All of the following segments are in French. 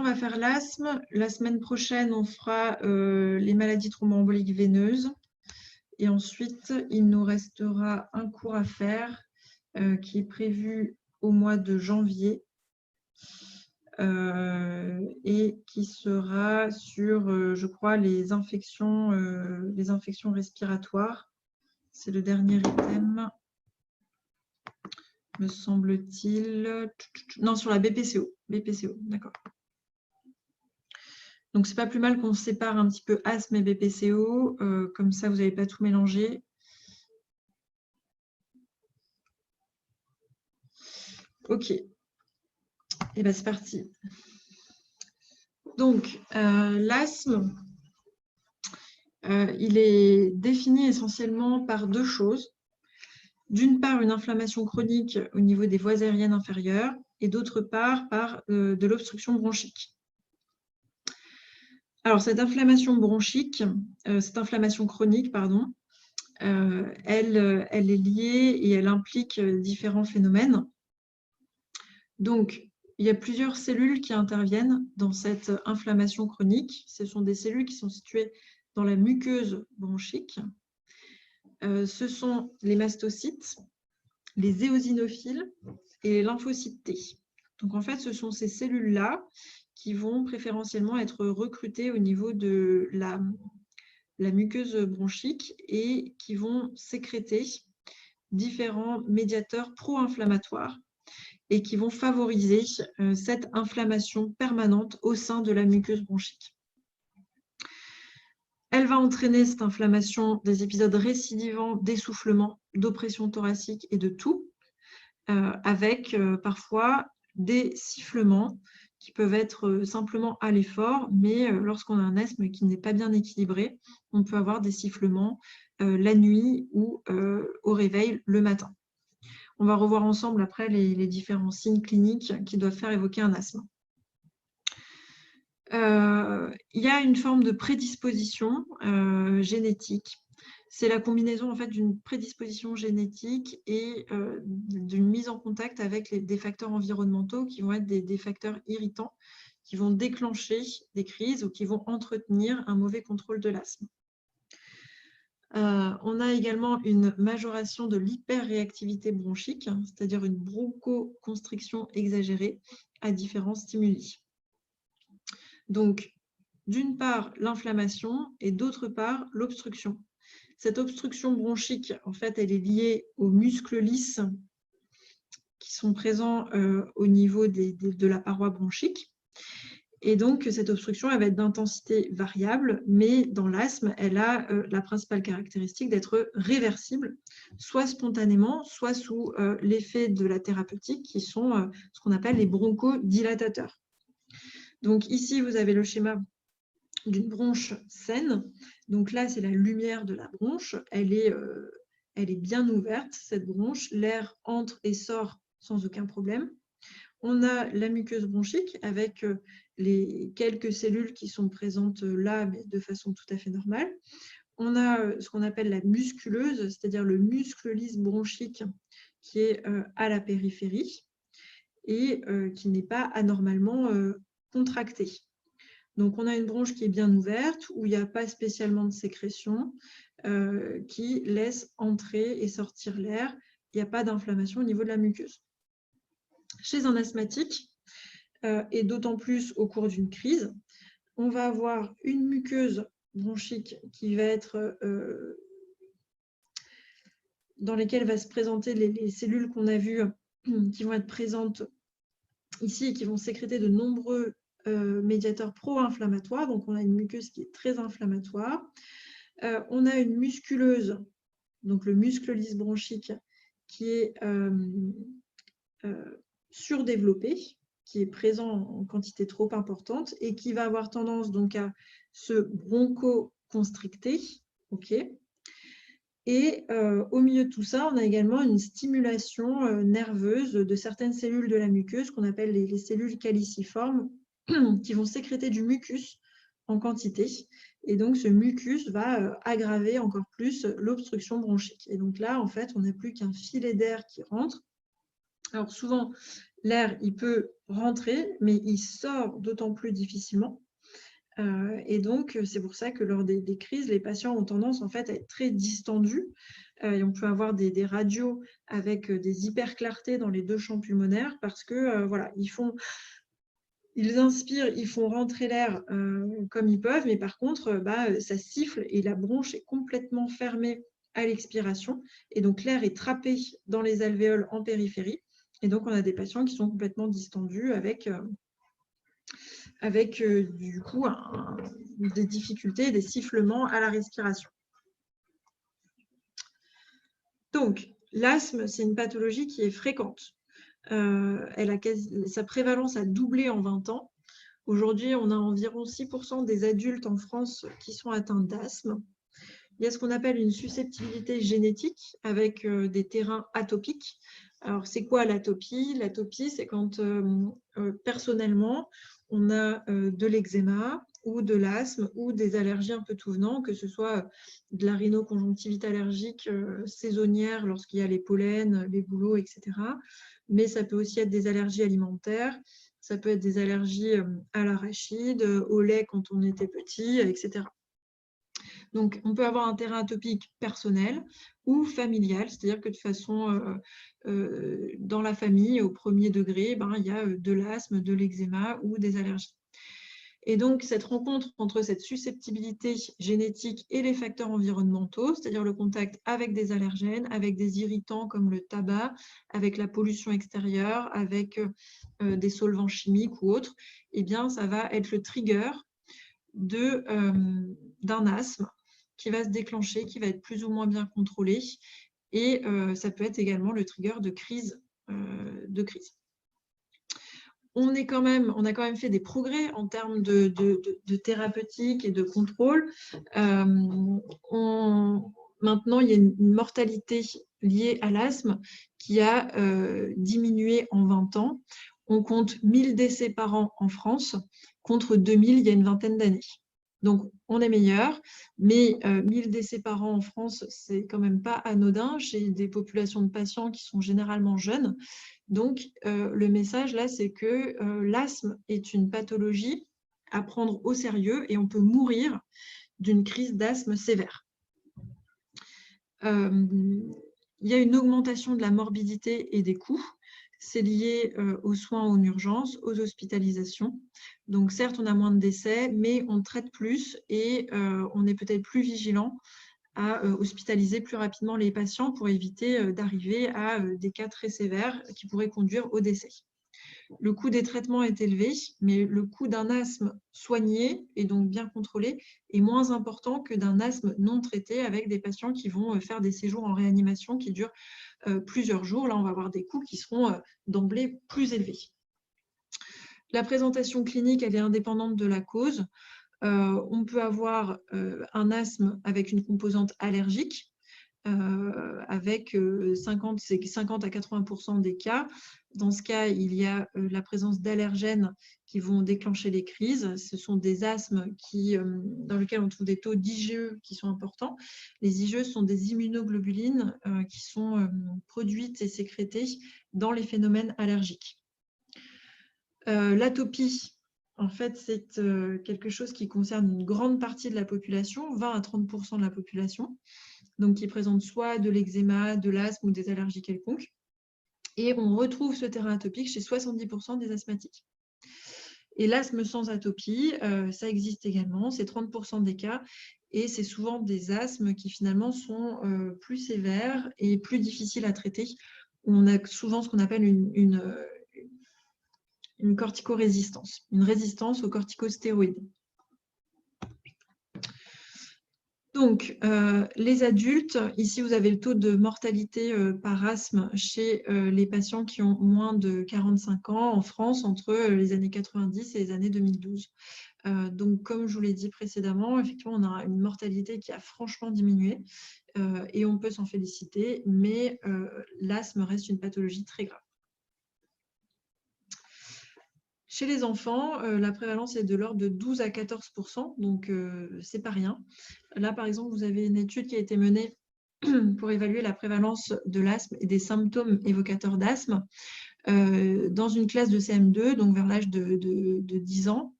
on va faire l'asthme. La semaine prochaine, on fera les maladies thromboemboliques veineuses. Et ensuite, il nous restera un cours à faire qui est prévu au mois de janvier et qui sera sur, je crois, les infections respiratoires. C'est le dernier item, me semble-t-il. Non, sur la BPCO. BPCO, d'accord. Donc, c'est pas plus mal qu'on sépare un petit peu asthme et BPCO. Comme ça, vous n'allez pas tout mélanger. Ok. Et bien, c'est parti. Donc, l'asthme, il est défini essentiellement par deux choses. D'une part, une inflammation chronique au niveau des voies aériennes inférieures et d'autre part, par de l'obstruction bronchique. Alors, cette inflammation chronique, pardon, elle est liée et elle implique différents phénomènes. Donc, il y a plusieurs cellules qui interviennent dans cette inflammation chronique. Ce sont des cellules qui sont situées dans la muqueuse bronchique. Ce sont les mastocytes, les éosinophiles et les lymphocytes T. Donc, en fait, ce sont ces cellules-là qui vont préférentiellement être recrutées au niveau de la muqueuse bronchique et qui vont sécréter différents médiateurs pro-inflammatoires et qui vont favoriser cette inflammation permanente au sein de la muqueuse bronchique. Elle va entraîner cette inflammation des épisodes récidivants d'essoufflement, d'oppression thoracique et de toux, avec parfois des sifflements qui peuvent être simplement à l'effort, mais lorsqu'on a un asthme qui n'est pas bien équilibré, on peut avoir des sifflements la nuit ou au réveil le matin. On va revoir ensemble après les différents signes cliniques qui doivent faire évoquer un asthme. Il y a une forme de prédisposition génétique. C'est la combinaison en fait, d'une prédisposition génétique et d'une mise en contact avec des facteurs environnementaux qui vont être des facteurs irritants, qui vont déclencher des crises ou qui vont entretenir un mauvais contrôle de l'asthme. On a également une majoration de l'hyperréactivité bronchique, c'est-à-dire une bronchoconstriction exagérée à différents stimuli. Donc, d'une part, l'inflammation et d'autre part, l'obstruction. Cette obstruction bronchique, en fait, elle est liée aux muscles lisses qui sont présents au niveau de la paroi bronchique. Et donc, cette obstruction, elle va être d'intensité variable, mais dans l'asthme, elle a la principale caractéristique d'être réversible, soit spontanément, soit sous l'effet de la thérapeutique, qui sont ce qu'on appelle les bronchodilatateurs. Donc ici, vous avez le schéma d'une bronche saine. Donc là, c'est la lumière de la bronche. Elle est bien ouverte, cette bronche. L'air entre et sort sans aucun problème. On a la muqueuse bronchique avec les quelques cellules qui sont présentes là, mais de façon tout à fait normale. On a ce qu'on appelle la musculeuse, c'est-à-dire le muscle lisse bronchique qui est à la périphérie et qui n'est pas anormalement contracté. Donc, on a une bronche qui est bien ouverte, où il n'y a pas spécialement de sécrétion, qui laisse entrer et sortir l'air. Il n'y a pas d'inflammation au niveau de la muqueuse. Chez un asthmatique, et d'autant plus au cours d'une crise, on va avoir une muqueuse bronchique qui va être dans lesquelles va se présenter les cellules qu'on a vues qui vont être présentes ici et qui vont sécréter de nombreux médiateurs pro-inflammatoires. Donc, on a une muqueuse qui est très inflammatoire. On a une musculeuse, donc le muscle lisse bronchique, qui est surdéveloppé, qui est présent en quantité trop importante et qui va avoir tendance donc à se bronchoconstricter. OK. Et au milieu de tout ça, on a également une stimulation nerveuse de certaines cellules de la muqueuse qu'on appelle les cellules caliciformes qui vont sécréter du mucus en quantité. Et donc, ce mucus va aggraver encore plus l'obstruction bronchique. Et donc là, en fait, on n'a plus qu'un filet d'air qui rentre Alors souvent, l'air, il peut rentrer, mais il sort d'autant plus difficilement. Et donc, c'est pour ça que lors des crises, les patients ont tendance en fait à être très distendus. Et on peut avoir des radios avec des hyperclartés dans les 2 champs pulmonaires parce que voilà, ils inspirent, ils font rentrer l'air comme ils peuvent, mais par contre, ça siffle et la bronche est complètement fermée à l'expiration. Et donc, l'air est trappé dans les alvéoles en périphérie. Et donc, on a des patients qui sont complètement distendus avec du coup des difficultés, des sifflements à la respiration. Donc, l'asthme, c'est une pathologie qui est fréquente. Sa prévalence a doublé en 20 ans. Aujourd'hui, on a environ 6% des adultes en France qui sont atteints d'asthme. Il y a ce qu'on appelle une susceptibilité génétique avec des terrains atopiques. Alors, c'est quoi l'atopie? L'atopie, c'est quand personnellement, on a de l'eczéma ou de l'asthme ou des allergies un peu tout venant, que ce soit de la rhinoconjonctivite allergique saisonnière lorsqu'il y a les pollens, les bouleaux, etc. Mais ça peut aussi être des allergies alimentaires, ça peut être des allergies à l'arachide, au lait quand on était petit, etc. Donc, on peut avoir un terrain atopique personnel ou familial, c'est-à-dire que de façon, dans la famille, au premier degré, il y a de l'asthme, de l'eczéma ou des allergies. Et donc, cette rencontre entre cette susceptibilité génétique et les facteurs environnementaux, c'est-à-dire le contact avec des allergènes, avec des irritants comme le tabac, avec la pollution extérieure, avec des solvants chimiques ou autres, eh bien, ça va être le trigger d'un asthme qui va se déclencher, qui va être plus ou moins bien contrôlé. Et ça peut être également le trigger de crise. On a quand même fait des progrès en termes de thérapeutique et de contrôle. Maintenant, il y a une mortalité liée à l'asthme qui a diminué en 20 ans. On compte 1000 décès par an en France, contre 2000 il y a une vingtaine d'années. Donc, on est meilleur, mais 1000 décès par an en France, c'est quand même pas anodin chez des populations de patients qui sont généralement jeunes. Donc, le message là, c'est que l'asthme est une pathologie à prendre au sérieux et on peut mourir d'une crise d'asthme sévère. Il y a une augmentation de la morbidité et des coûts. C'est lié aux soins en urgence, aux hospitalisations. Donc, certes, on a moins de décès, mais on traite plus et on est peut-être plus vigilant à hospitaliser plus rapidement les patients pour éviter d'arriver à des cas très sévères qui pourraient conduire au décès. Le coût des traitements est élevé, mais le coût d'un asthme soigné et donc bien contrôlé est moins important que d'un asthme non traité avec des patients qui vont faire des séjours en réanimation qui durent plusieurs jours. Là, on va avoir des coûts qui seront d'emblée plus élevés. La présentation clinique, elle est indépendante de la cause. On peut avoir un asthme avec une composante allergique, avec 50 à 80% des cas. Dans ce cas, il y a la présence d'allergènes qui vont déclencher les crises. Ce sont des asthmes dans lesquels on trouve des taux d'IgE qui sont importants. Les IgE sont des immunoglobulines qui sont produites et sécrétées dans les phénomènes allergiques. L'atopie, en fait, c'est quelque chose qui concerne une grande partie de la population, 20 à 30% de la population, donc qui présente soit de l'eczéma, de l'asthme ou des allergies quelconques. Et on retrouve ce terrain atopique chez 70% des asthmatiques. Et l'asthme sans atopie, ça existe également, c'est 30% des cas, et c'est souvent des asthmes qui finalement sont plus sévères et plus difficiles à traiter. On a souvent ce qu'on appelle une corticorésistance, une résistance aux corticostéroïdes. Donc, les adultes, ici vous avez le taux de mortalité par asthme chez les patients qui ont moins de 45 ans en France entre les années 90 et les années 2012. Donc, comme je vous l'ai dit précédemment, effectivement, on a une mortalité qui a franchement diminué et on peut s'en féliciter, mais l'asthme reste une pathologie très grave. Chez les enfants, la prévalence est de l'ordre de 12 à 14%, donc c'est pas rien. Là, par exemple, vous avez une étude qui a été menée pour évaluer la prévalence de l'asthme et des symptômes évocateurs d'asthme dans une classe de CM2, donc vers l'âge de 10 ans,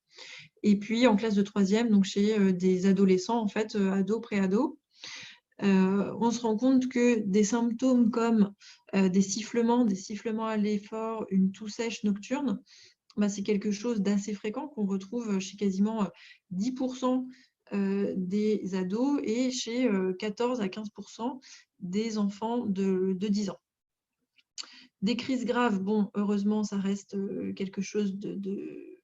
et puis en classe de 3e, donc chez des adolescents, en fait, ados, pré-ados. On se rend compte que des symptômes comme des sifflements à l'effort, une toux sèche nocturne, c'est quelque chose d'assez fréquent qu'on retrouve chez quasiment 10% des ados et chez 14 à 15% des enfants de 10 ans. Des crises graves, bon, heureusement, ça reste quelque chose de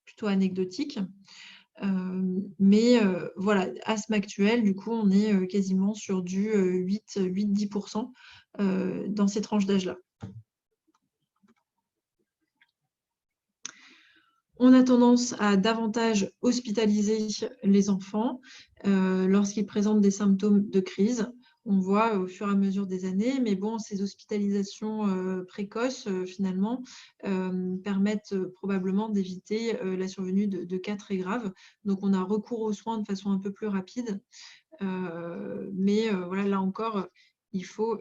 plutôt anecdotique. Mais voilà, asthme actuel, du coup, on est quasiment sur du 8-10% dans ces tranches d'âge-là. On a tendance à davantage hospitaliser les enfants lorsqu'ils présentent des symptômes de crise. On voit au fur et à mesure des années, mais bon, ces hospitalisations précoces, finalement, permettent probablement d'éviter la survenue de cas très graves. Donc, on a recours aux soins de façon un peu plus rapide. Mais voilà, là encore, il faut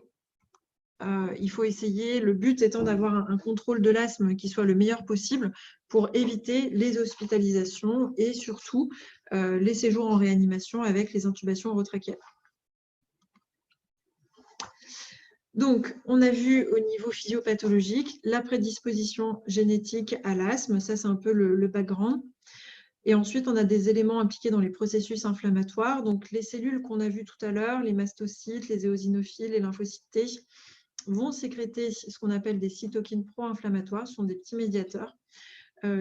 essayer, le but étant d'avoir un contrôle de l'asthme qui soit le meilleur possible pour éviter les hospitalisations et surtout les séjours en réanimation avec les intubations orotrachéales. Donc, on a vu au niveau physiopathologique la prédisposition génétique à l'asthme, ça c'est un peu le background. Et ensuite, on a des éléments impliqués dans les processus inflammatoires. Donc, les cellules qu'on a vues tout à l'heure, les mastocytes, les éosinophiles, les lymphocytes T, vont sécréter ce qu'on appelle des cytokines pro-inflammatoires. Ce sont des petits médiateurs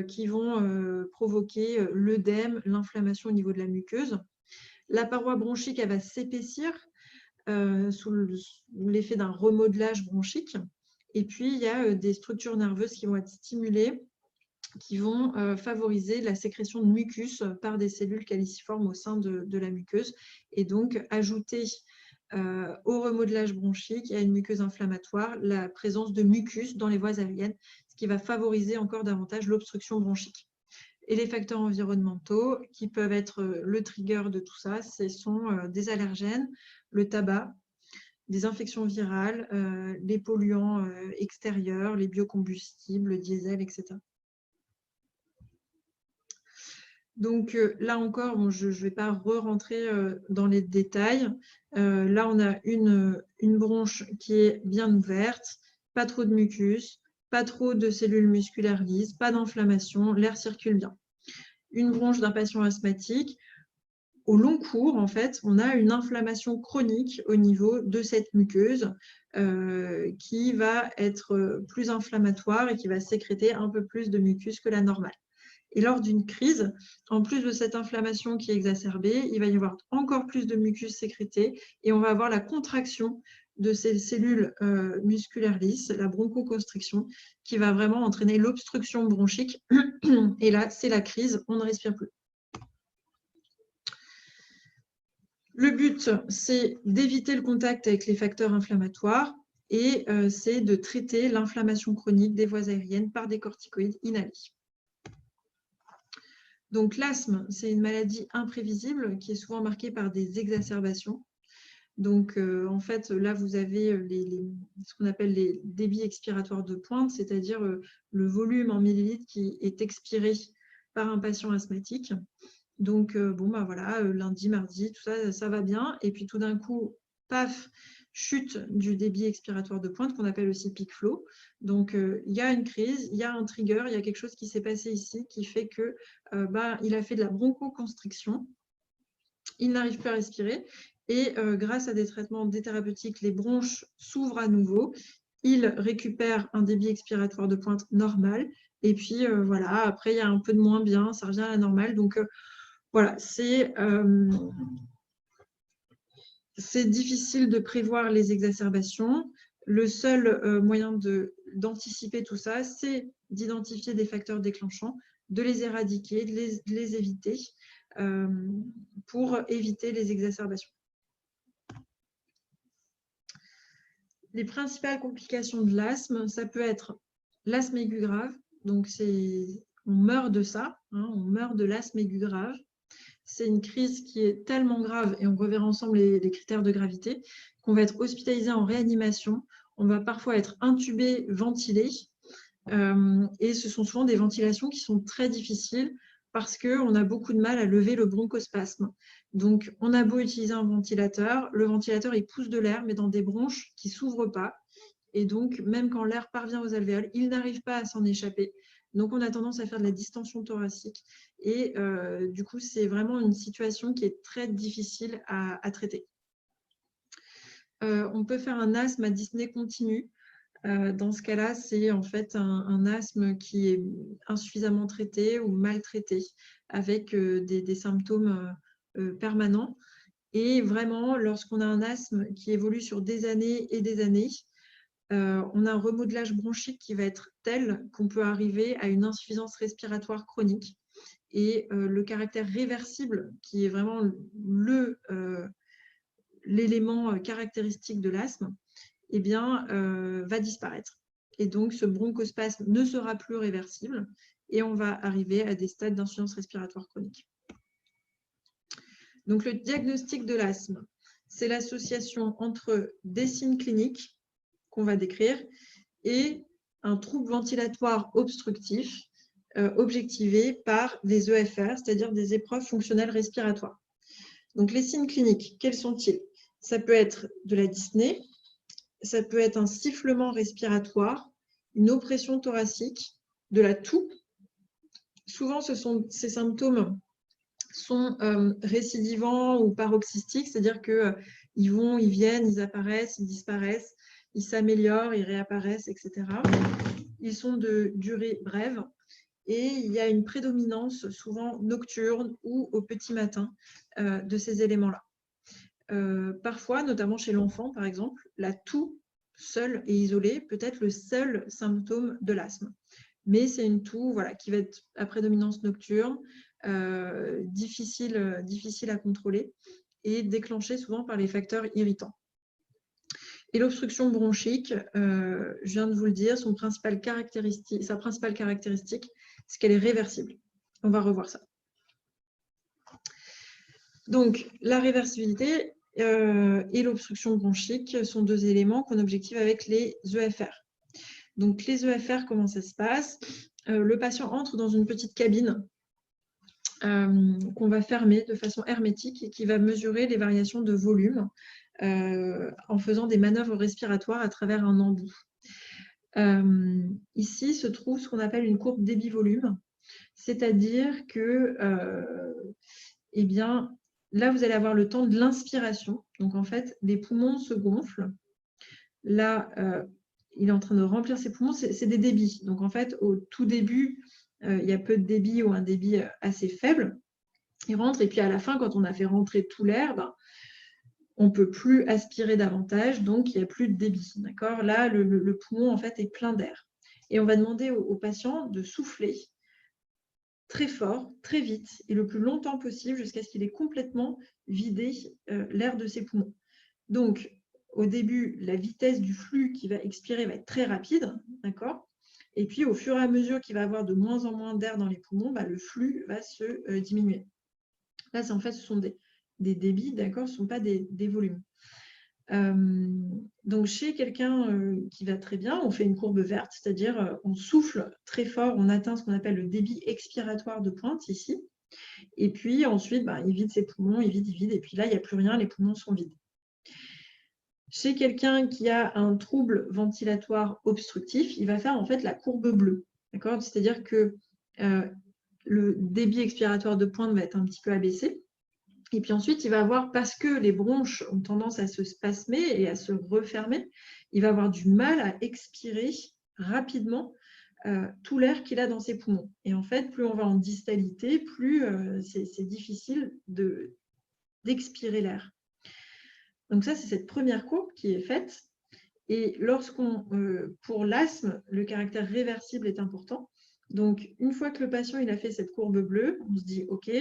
qui vont provoquer l'œdème, l'inflammation au niveau de la muqueuse. La paroi bronchique, elle va s'épaissir sous l'effet d'un remodelage bronchique. Et puis, il y a des structures nerveuses qui vont être stimulées, qui vont favoriser la sécrétion de mucus par des cellules caliciformes au sein de la muqueuse et donc ajouter au remodelage bronchique et à une muqueuse inflammatoire la présence de mucus dans les voies aériennes, ce qui va favoriser encore davantage l'obstruction bronchique. Et les facteurs environnementaux qui peuvent être le trigger de tout ça, ce sont des allergènes, le tabac, des infections virales, les polluants extérieurs, les biocombustibles, le diesel, etc. Donc là encore, bon, je ne vais pas re-rentrer dans les détails. Là, on a une bronche qui est bien ouverte, pas trop de mucus, pas trop de cellules musculaires lisses, pas d'inflammation, l'air circule bien. Une bronche d'un patient asthmatique, au long cours, en fait, on a une inflammation chronique au niveau de cette muqueuse qui va être plus inflammatoire et qui va sécréter un peu plus de mucus que la normale. Et lors d'une crise, en plus de cette inflammation qui est exacerbée, il va y avoir encore plus de mucus sécrété et on va avoir la contraction de ces cellules musculaires lisses, la bronchoconstriction, qui va vraiment entraîner l'obstruction bronchique. Et là, c'est la crise, on ne respire plus. Le but, c'est d'éviter le contact avec les facteurs inflammatoires et c'est de traiter l'inflammation chronique des voies aériennes par des corticoïdes inhalés. Donc l'asthme, c'est une maladie imprévisible qui est souvent marquée par des exacerbations. Donc en fait, là, vous avez ce qu'on appelle les débits expiratoires de pointe, c'est-à-dire le volume en millilitres qui est expiré par un patient asthmatique. Donc voilà, lundi, mardi, tout ça, ça va bien. Et puis tout d'un coup, paf, chute du débit expiratoire de pointe qu'on appelle aussi peak flow. Donc, il y a une crise, il y a un trigger, il y a quelque chose qui s'est passé ici qui fait que il a fait de la bronchoconstriction, il n'arrive plus à respirer et grâce à des traitements thérapeutiques, les bronches s'ouvrent à nouveau, il récupère un débit expiratoire de pointe normal et puis voilà, après il y a un peu de moins bien, ça revient à la normale. Donc voilà, c'est difficile de prévoir les exacerbations. Le seul moyen d'anticiper tout ça, c'est d'identifier des facteurs déclenchants, de les éradiquer, de les éviter pour éviter les exacerbations. Les principales complications de l'asthme, ça peut être l'asthme aigu grave, donc on meurt de ça, hein, on meurt de l'asthme aigu grave. c'est une crise qui est tellement grave, et on reverra ensemble les critères de gravité, qu'on va être hospitalisé en réanimation, on va parfois être intubé, ventilé, et ce sont souvent des ventilations qui sont très difficiles parce qu'on a beaucoup de mal à lever le bronchospasme. Donc, on a beau utiliser un ventilateur, le ventilateur, il pousse de l'air, mais dans des bronches qui ne s'ouvrent pas. Et donc, même quand l'air parvient aux alvéoles, il n'arrive pas à s'en échapper. Donc, on a tendance à faire de la distension thoracique. Et du coup, c'est vraiment une situation qui est très difficile à traiter. On peut faire un asthme à dyspnée continue. Dans ce cas-là, c'est en fait un asthme qui est insuffisamment traité ou mal traité, avec des symptômes permanents. Et vraiment, lorsqu'on a un asthme qui évolue sur des années et des années, on a un remodelage bronchique qui va être tel qu'on peut arriver à une insuffisance respiratoire chronique. Et le caractère réversible, qui est vraiment l'élément caractéristique de l'asthme, eh bien, va disparaître. Et donc, ce bronchospasme ne sera plus réversible et on va arriver à des stades d'insuffisance respiratoire chronique. Donc, le diagnostic de l'asthme, c'est l'association entre des signes cliniques qu'on va décrire et un trouble ventilatoire obstructif objectivé par des EFR, c'est-à-dire des épreuves fonctionnelles respiratoires. Donc, les signes cliniques, quels sont-ils? Ça peut être de la dyspnée, ça peut être un sifflement respiratoire, une oppression thoracique, de la toux. Souvent, ces symptômes sont récidivants ou paroxystiques, c'est-à-dire qu'ils vont, ils viennent, ils apparaissent, ils disparaissent, ils s'améliorent, ils réapparaissent, etc. Ils sont de durée brève et il y a une prédominance souvent nocturne ou au petit matin de ces éléments-là. Parfois, notamment chez l'enfant, par exemple, la toux seule et isolée peut être le seul symptôme de l'asthme. Mais c'est une toux qui va être à prédominance nocturne, difficile à contrôler et déclenchée souvent par les facteurs irritants. Et l'obstruction bronchique, je viens de vous le dire, sa principale caractéristique, c'est qu'elle est réversible. On va revoir ça. Donc, la réversibilité et l'obstruction bronchique sont deux éléments qu'on objective avec les EFR. Donc, les EFR, comment ça se passe? Le patient entre dans une petite cabine qu'on va fermer de façon hermétique et qui va mesurer les variations de volume en faisant des manœuvres respiratoires à travers un embout. Ici se trouve ce qu'on appelle une courbe débit-volume, c'est-à-dire que eh bien, là, vous allez avoir le temps de l'inspiration. Donc, en fait, les poumons se gonflent. Là, il est en train de remplir ses poumons. C'est des débits. Donc, en fait, au tout début, il y a peu de débit ou un débit assez faible. Il rentre. Et puis, à la fin, quand on a fait rentrer tout l'air, on ne peut plus aspirer davantage. Donc, il n'y a plus de débit. D'accord ? Là, le poumon, en fait, est plein d'air. Et on va demander au patient de souffler très fort, très vite et le plus longtemps possible jusqu'à ce qu'il ait complètement vidé l'air de ses poumons. Donc, au début, la vitesse du flux qui va expirer va être très rapide, d'accord ? Et puis, au fur et à mesure qu'il va avoir de moins en moins d'air dans les poumons, le flux va se diminuer. Là, en fait, ce sont des débits, d'accord ? Ce ne sont pas des volumes. Donc, chez quelqu'un qui va très bien, on fait une courbe verte, c'est-à-dire on souffle très fort, on atteint ce qu'on appelle le débit expiratoire de pointe ici. Et puis ensuite, il vide ses poumons, il vide, et puis là, il n'y a plus rien, les poumons sont vides. Chez quelqu'un qui a un trouble ventilatoire obstructif, il va faire en fait la courbe bleue. D'accord ? C'est-à-dire que le débit expiratoire de pointe va être un petit peu abaissé. Et puis ensuite, il va avoir, parce que les bronches ont tendance à se spasmer et à se refermer, il va avoir du mal à expirer rapidement tout l'air qu'il a dans ses poumons. Et en fait, plus on va en distalité, plus c'est difficile d'expirer l'air. Donc ça, c'est cette première courbe qui est faite. Et pour l'asthme, le caractère réversible est important. Donc, une fois que le patient il a fait cette courbe bleue, on se dit, OK,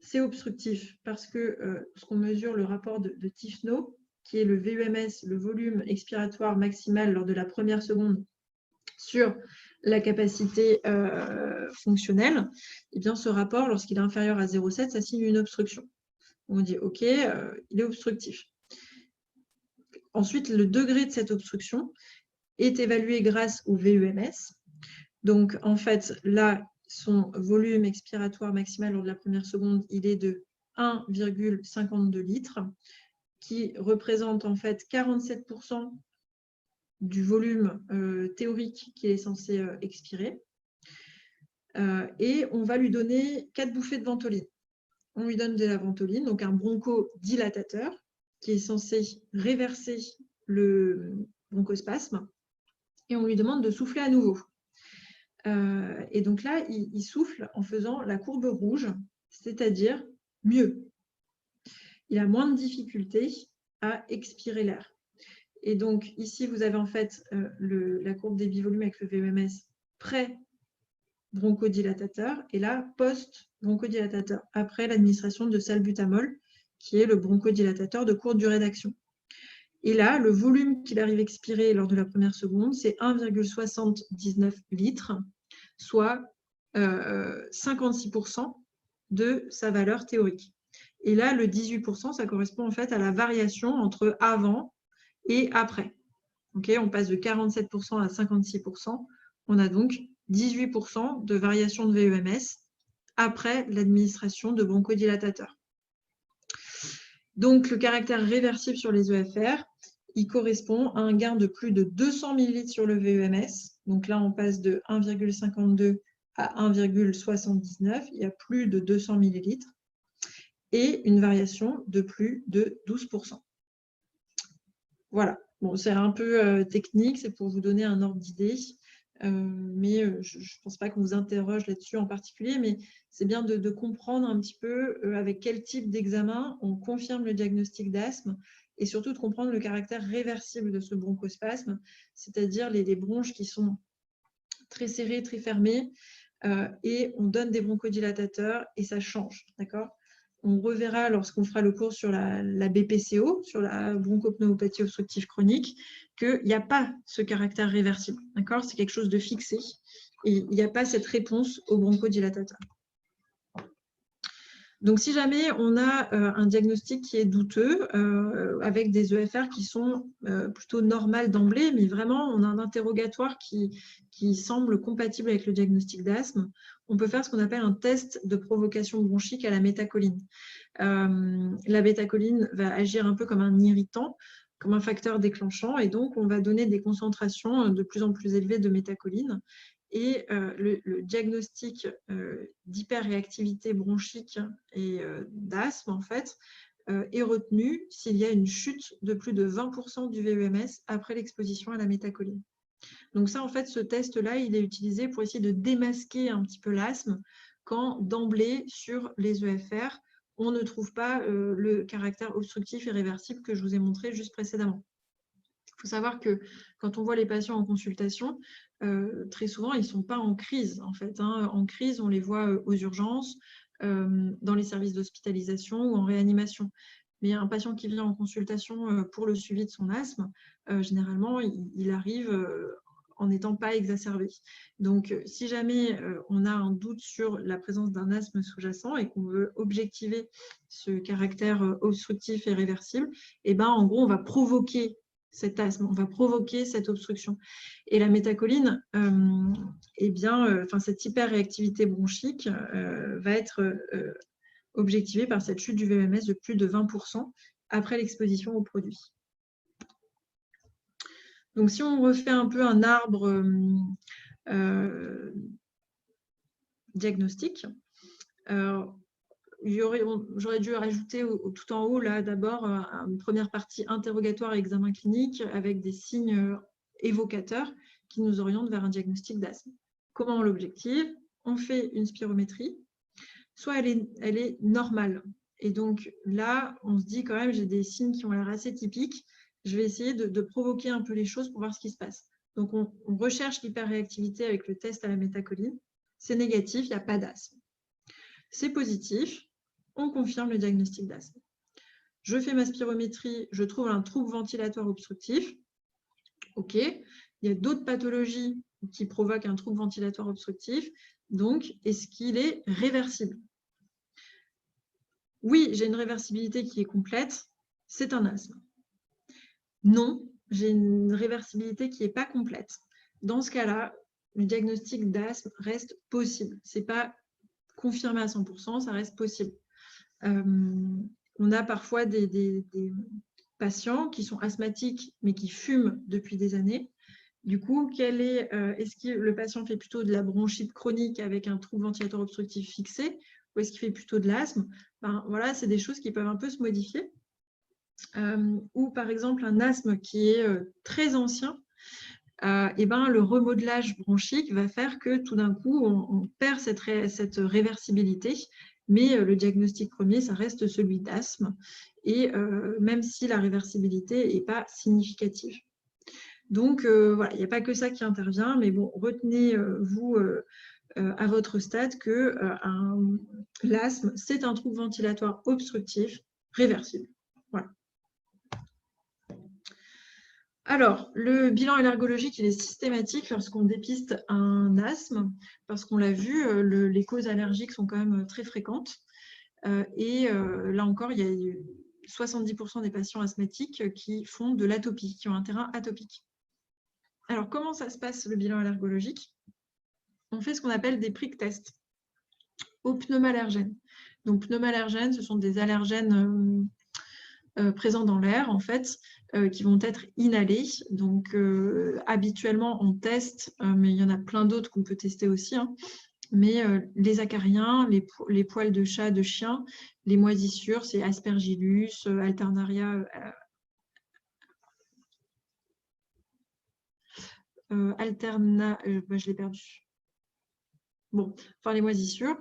c'est obstructif parce que ce qu'on mesure, le rapport de Tifno, qui est le VUMS, le volume expiratoire maximal lors de la première seconde, sur la capacité fonctionnelle, eh bien, ce rapport, lorsqu'il est inférieur à 0,7, ça signe une obstruction. On dit OK, il est obstructif. Ensuite, le degré de cette obstruction est évalué grâce au VEMS. Donc, en fait, là, son volume expiratoire maximal lors de la première seconde, il est de 1,52 litres, qui représente en fait 47% du volume théorique qu'il est censé expirer. Et on va lui donner 4 bouffées de ventoline. On lui donne de la ventoline, donc un bronchodilatateur, qui est censé réverser le bronchospasme, et on lui demande de souffler à nouveau. Et donc là, il souffle en faisant la courbe rouge, c'est-à-dire mieux. Il a moins de difficultés à expirer l'air. Et donc ici, vous avez en fait la courbe des bivolumes avec le VEMS pré-bronchodilatateur et là, post-bronchodilatateur, après l'administration de salbutamol, qui est le bronchodilatateur de courte durée d'action. Et là, le volume qu'il arrive à expirer lors de la première seconde, c'est 1,79 litres, soit 56% de sa valeur théorique. Et là, le 18%, ça correspond en fait à la variation entre avant et après. Okay, on passe de 47% à 56%. On a donc 18% de variation de VEMS après l'administration de bronchodilatateurs. Donc, le caractère réversible sur les EFR, il correspond à un gain de plus de 200 ml sur le VEMS. Donc là, on passe de 1,52 à 1,79. Il y a plus de 200 ml. Et une variation de plus de 12%. Voilà. Bon, c'est un peu technique, c'est pour vous donner un ordre d'idée. Mais je ne pense pas qu'on vous interroge là-dessus en particulier, mais c'est bien de comprendre un petit peu avec quel type d'examen on confirme le diagnostic d'asthme et surtout de comprendre le caractère réversible de ce bronchospasme, c'est-à-dire les bronches qui sont très serrées, très fermées, et on donne des bronchodilatateurs et ça change, d'accord ? On reverra lorsqu'on fera le cours sur la BPCO, sur la bronchopneumopathie obstructive chronique, qu'il n'y a pas ce caractère réversible. D'accord ? C'est quelque chose de fixé et il n'y a pas cette réponse au bronchodilatateur. Donc, si jamais on a un diagnostic qui est douteux, avec des EFR qui sont plutôt normales d'emblée, mais vraiment, on a un interrogatoire qui semble compatible avec le diagnostic d'asthme, on peut faire ce qu'on appelle un test de provocation bronchique à la métacholine. La métacholine va agir un peu comme un irritant, comme un facteur déclenchant, et donc on va donner des concentrations de plus en plus élevées de métacholine. Et le diagnostic d'hyperréactivité bronchique et d'asthme, en fait, est retenu s'il y a une chute de plus de 20% du VEMS après l'exposition à la métacholine. Donc ça, en fait, ce test-là, il est utilisé pour essayer de démasquer un petit peu l'asthme quand, d'emblée, sur les EFR, on ne trouve pas le caractère obstructif et réversible que je vous ai montré juste précédemment. Il faut savoir que quand on voit les patients en consultation, très souvent, ils ne sont pas en crise, en fait. En crise, on les voit aux urgences, dans les services d'hospitalisation ou en réanimation. Mais un patient qui vient en consultation pour le suivi de son asthme, généralement, il arrive en n'étant pas exacerbé. Donc, si jamais on a un doute sur la présence d'un asthme sous-jacent et qu'on veut objectiver ce caractère obstructif et réversible, eh ben, en gros, on va provoquer cet asthme, on va provoquer cette obstruction. Et la métacholine, eh bien, cette hyperréactivité bronchique va être objectivée par cette chute du VMS de plus de 20% après l'exposition au produit. Donc, si on refait un peu un arbre diagnostique, j'aurais dû rajouter tout en haut, là, d'abord, une première partie interrogatoire et examen clinique avec des signes évocateurs qui nous orientent vers un diagnostic d'asthme. Comment on l'objective? On fait une spirométrie, soit elle est normale. Et donc là, on se dit quand même, j'ai des signes qui ont l'air assez typiques. Je vais essayer de provoquer un peu les choses pour voir ce qui se passe. Donc, on recherche l'hyperréactivité avec le test à la métacholine. C'est négatif, il n'y a pas d'asthme. C'est positif, on confirme le diagnostic d'asthme. Je fais ma spirométrie, je trouve un trouble ventilatoire obstructif. OK. Il y a d'autres pathologies qui provoque un trouble ventilatoire obstructif. Donc, est-ce qu'il est réversible? Oui, j'ai une réversibilité qui est complète, c'est un asthme. Non, j'ai une réversibilité qui n'est pas complète. Dans ce cas-là, le diagnostic d'asthme reste possible. Ce n'est pas confirmé à 100%, ça reste possible. On a parfois des patients qui sont asthmatiques mais qui fument depuis des années. Du coup, est-ce que le patient fait plutôt de la bronchite chronique avec un trouble ventilatoire obstructif fixé ou est-ce qu'il fait plutôt de l'asthme? Voilà, c'est des choses qui peuvent un peu se modifier. Ou par exemple un asthme qui est très ancien, le remodelage bronchique va faire que tout d'un coup, on perd cette réversibilité, mais le diagnostic premier, ça reste celui d'asthme, et même si la réversibilité n'est pas significative. Donc, voilà, il n'y a pas que ça qui intervient, mais bon, retenez-vous à votre stade que l'asthme, c'est un trouble ventilatoire obstructif réversible. Voilà. Alors, le bilan allergologique, il est systématique lorsqu'on dépiste un asthme, parce qu'on l'a vu, les causes allergiques sont quand même très fréquentes. Là encore, il y a 70% des patients asthmatiques qui font de l'atopie, qui ont un terrain atopique. Alors, comment ça se passe, le bilan allergologique? On fait ce qu'on appelle des prick tests aux pneumallergènes. Donc, pneumallergènes, ce sont des allergènes présents dans l'air, en fait, qui vont être inhalés. Donc, habituellement, on teste, mais il y en a plein d'autres qu'on peut tester aussi, hein. Mais les acariens, les poils de chat, de chien, les moisissures, c'est Aspergillus, Alternaria, je l'ai perdu. Bon, enfin les moisissures.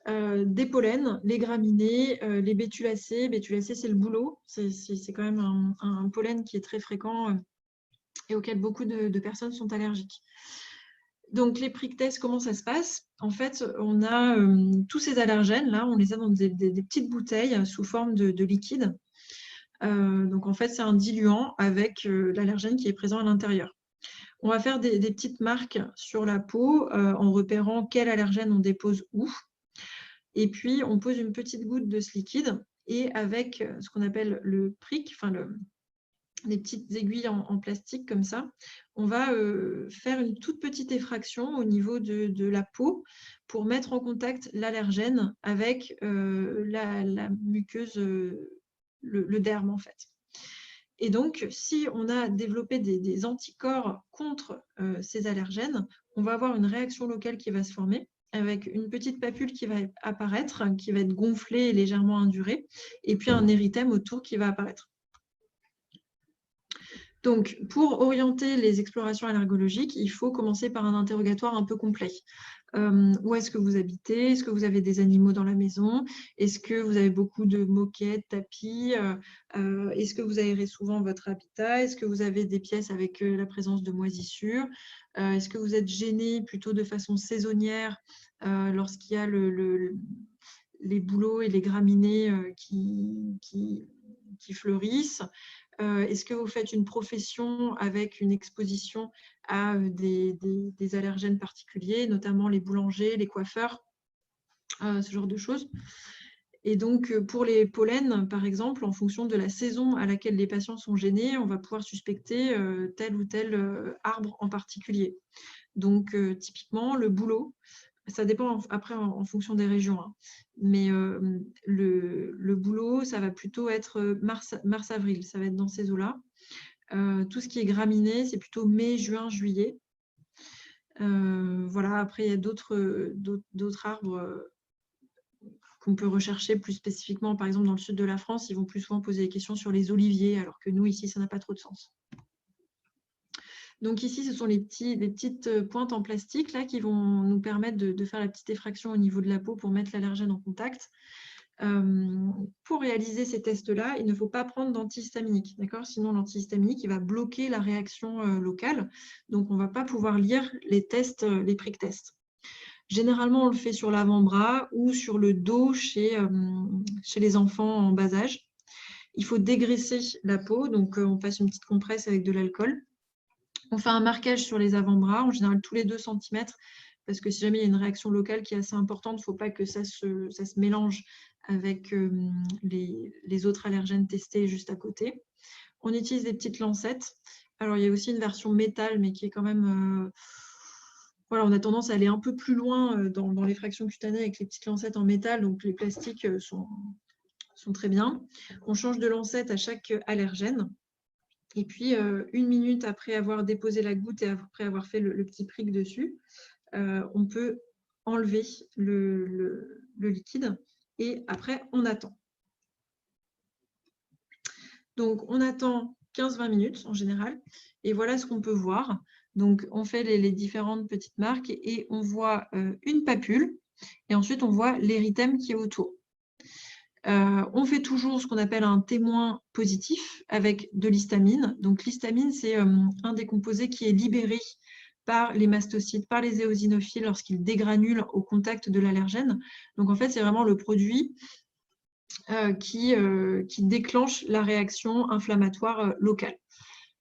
Des pollens, les graminées, les bétulacées. Bétulacées, c'est le bouleau. C'est quand même un pollen qui est très fréquent et auquel beaucoup de personnes sont allergiques. Donc, les prick tests, comment ça se passe? En fait, on a tous ces allergènes-là, on les a dans des petites bouteilles sous forme de liquide. Donc, en fait, c'est un diluant avec l'allergène qui est présent à l'intérieur. On va faire des petites marques sur la peau en repérant quel allergène on dépose où. Et puis, on pose une petite goutte de ce liquide et avec ce qu'on appelle le prick, enfin les petites aiguilles en plastique comme ça, on va faire une toute petite effraction au niveau de la peau pour mettre en contact l'allergène avec la muqueuse, le derme en fait. Et donc, si on a développé des anticorps contre ces allergènes, on va avoir une réaction locale qui va se former avec une petite papule qui va apparaître, qui va être gonflée et légèrement indurée, et puis un érythème autour qui va apparaître. Donc, pour orienter les explorations allergologiques, il faut commencer par un interrogatoire un peu complet. Où est-ce que vous habitez? Est-ce que vous avez des animaux dans la maison? Est-ce que vous avez beaucoup de moquettes, tapis? Est-ce que vous aérez souvent votre habitat? Est-ce que vous avez des pièces avec la présence de moisissures? Est-ce que vous êtes gêné plutôt de façon saisonnière lorsqu'il y a les bouleaux et les graminées qui fleurissent? Est-ce que vous faites une profession avec une exposition à des allergènes particuliers, notamment les boulangers, les coiffeurs, ce genre de choses? Et donc, pour les pollens, par exemple, en fonction de la saison à laquelle les patients sont gênés, on va pouvoir suspecter tel ou tel arbre en particulier. Donc, typiquement, le bouleau, ça dépend après en fonction des régions, hein. Mais le bouleau, ça va plutôt être mars-avril, ça va être dans ces eaux-là. Tout ce qui est graminé, c'est plutôt mai, juin, juillet. Voilà, après, il y a d'autres arbres qu'on peut rechercher plus spécifiquement. Par exemple, dans le sud de la France, ils vont plus souvent poser des questions sur les oliviers, alors que nous, ici, ça n'a pas trop de sens. Donc ici, ce sont les petites pointes en plastique là, qui vont nous permettre de faire la petite effraction au niveau de la peau pour mettre l'allergène en contact. Pour réaliser ces tests-là, il ne faut pas prendre d'antihistaminique, d'accord? Sinon, l'antihistaminique, il va bloquer la réaction locale. Donc, on ne va pas pouvoir lire les tests, les prick tests. Généralement, on le fait sur l'avant-bras ou sur le dos chez les enfants en bas âge. Il faut dégraisser la peau, donc on passe une petite compresse avec de l'alcool. On fait un marquage sur les avant-bras, en général tous les 2 cm, parce que si jamais il y a une réaction locale qui est assez importante, il ne faut pas que ça se mélange avec les autres allergènes testés juste à côté. On utilise des petites lancettes. Alors, il y a aussi une version métal, mais qui est quand même... voilà, on a tendance à aller un peu plus loin dans les fractions cutanées avec les petites lancettes en métal, donc les plastiques sont très bien. On change de lancette à chaque allergène. Et puis, 1 minute après avoir déposé la goutte et après avoir fait le petit prick dessus, on peut enlever le liquide et après, on attend. Donc, on attend 15-20 minutes en général et voilà ce qu'on peut voir. Donc, on fait les différentes petites marques et on voit une papule et ensuite, on voit l'érythème qui est autour. On fait toujours ce qu'on appelle un témoin positif avec de l'histamine. Donc, l'histamine, c'est un des composés qui est libéré par les mastocytes, par les éosinophiles lorsqu'ils dégranulent au contact de l'allergène. Donc, en fait, c'est vraiment le produit qui déclenche la réaction inflammatoire locale.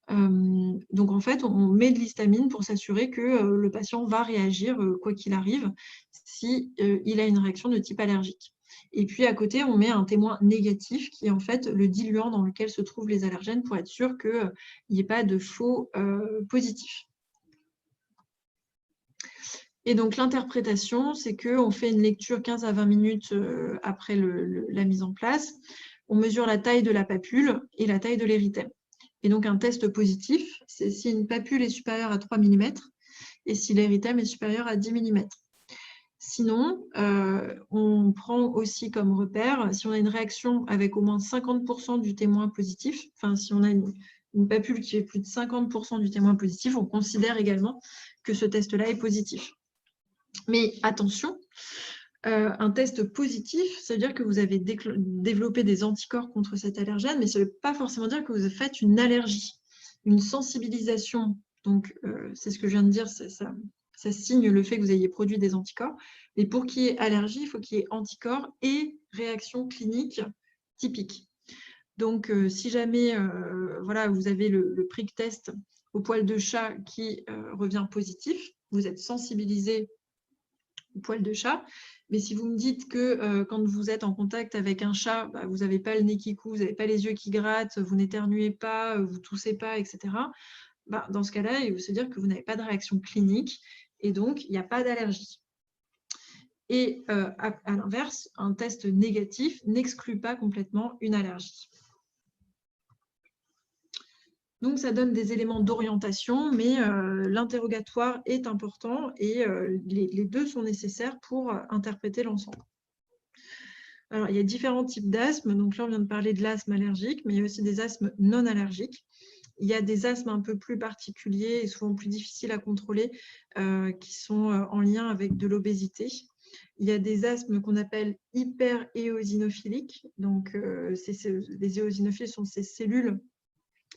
Donc, en fait, on met de l'histamine pour s'assurer que le patient va réagir, quoi qu'il arrive, s'il a une réaction de type allergique. Et puis, à côté, on met un témoin négatif qui est en fait le diluant dans lequel se trouvent les allergènes pour être sûr qu'il n'y ait pas de faux positifs. Et donc, l'interprétation, c'est qu'on fait une lecture 15 à 20 minutes après la mise en place. On mesure la taille de la papule et la taille de l'érythème. Et donc, un test positif, c'est si une papule est supérieure à 3 mm et si l'érythème est supérieur à 10 mm. Sinon, on prend aussi comme repère, si on a une réaction avec au moins 50% du témoin positif, enfin, si on a une papule qui fait plus de 50% du témoin positif, on considère également que ce test-là est positif. Mais attention, un test positif, ça veut dire que vous avez développé des anticorps contre cet allergène, mais ça ne veut pas forcément dire que vous faites une allergie, une sensibilisation. Donc, c'est ce que je viens de dire, ça signe le fait que vous ayez produit des anticorps. Mais pour qu'il y ait allergie, il faut qu'il y ait anticorps et réaction clinique typique. Donc, si jamais voilà, vous avez le prick test au poil de chat qui revient positif, vous êtes sensibilisé au poil de chat. Mais si vous me dites que quand vous êtes en contact avec un chat, bah, vous n'avez pas le nez qui coule, vous n'avez pas les yeux qui grattent, vous n'éternuez pas, vous ne toussez pas, etc., bah, dans ce cas-là, il faut se dire que vous n'avez pas de réaction clinique et donc il n'y a pas d'allergie. Et à l'inverse, un test négatif n'exclut pas complètement une allergie. Donc, ça donne des éléments d'orientation, mais l'interrogatoire est important et les deux sont nécessaires pour interpréter l'ensemble. Alors, il y a différents types d'asthme. Donc là, on vient de parler de l'asthme allergique, mais il y a aussi des asthmes non allergiques. Il y a des asthmes un peu plus particuliers et souvent plus difficiles à contrôler qui sont en lien avec de l'obésité. Il y a des asthmes qu'on appelle hyperéosinophiliques. Donc, les éosinophiles sont ces cellules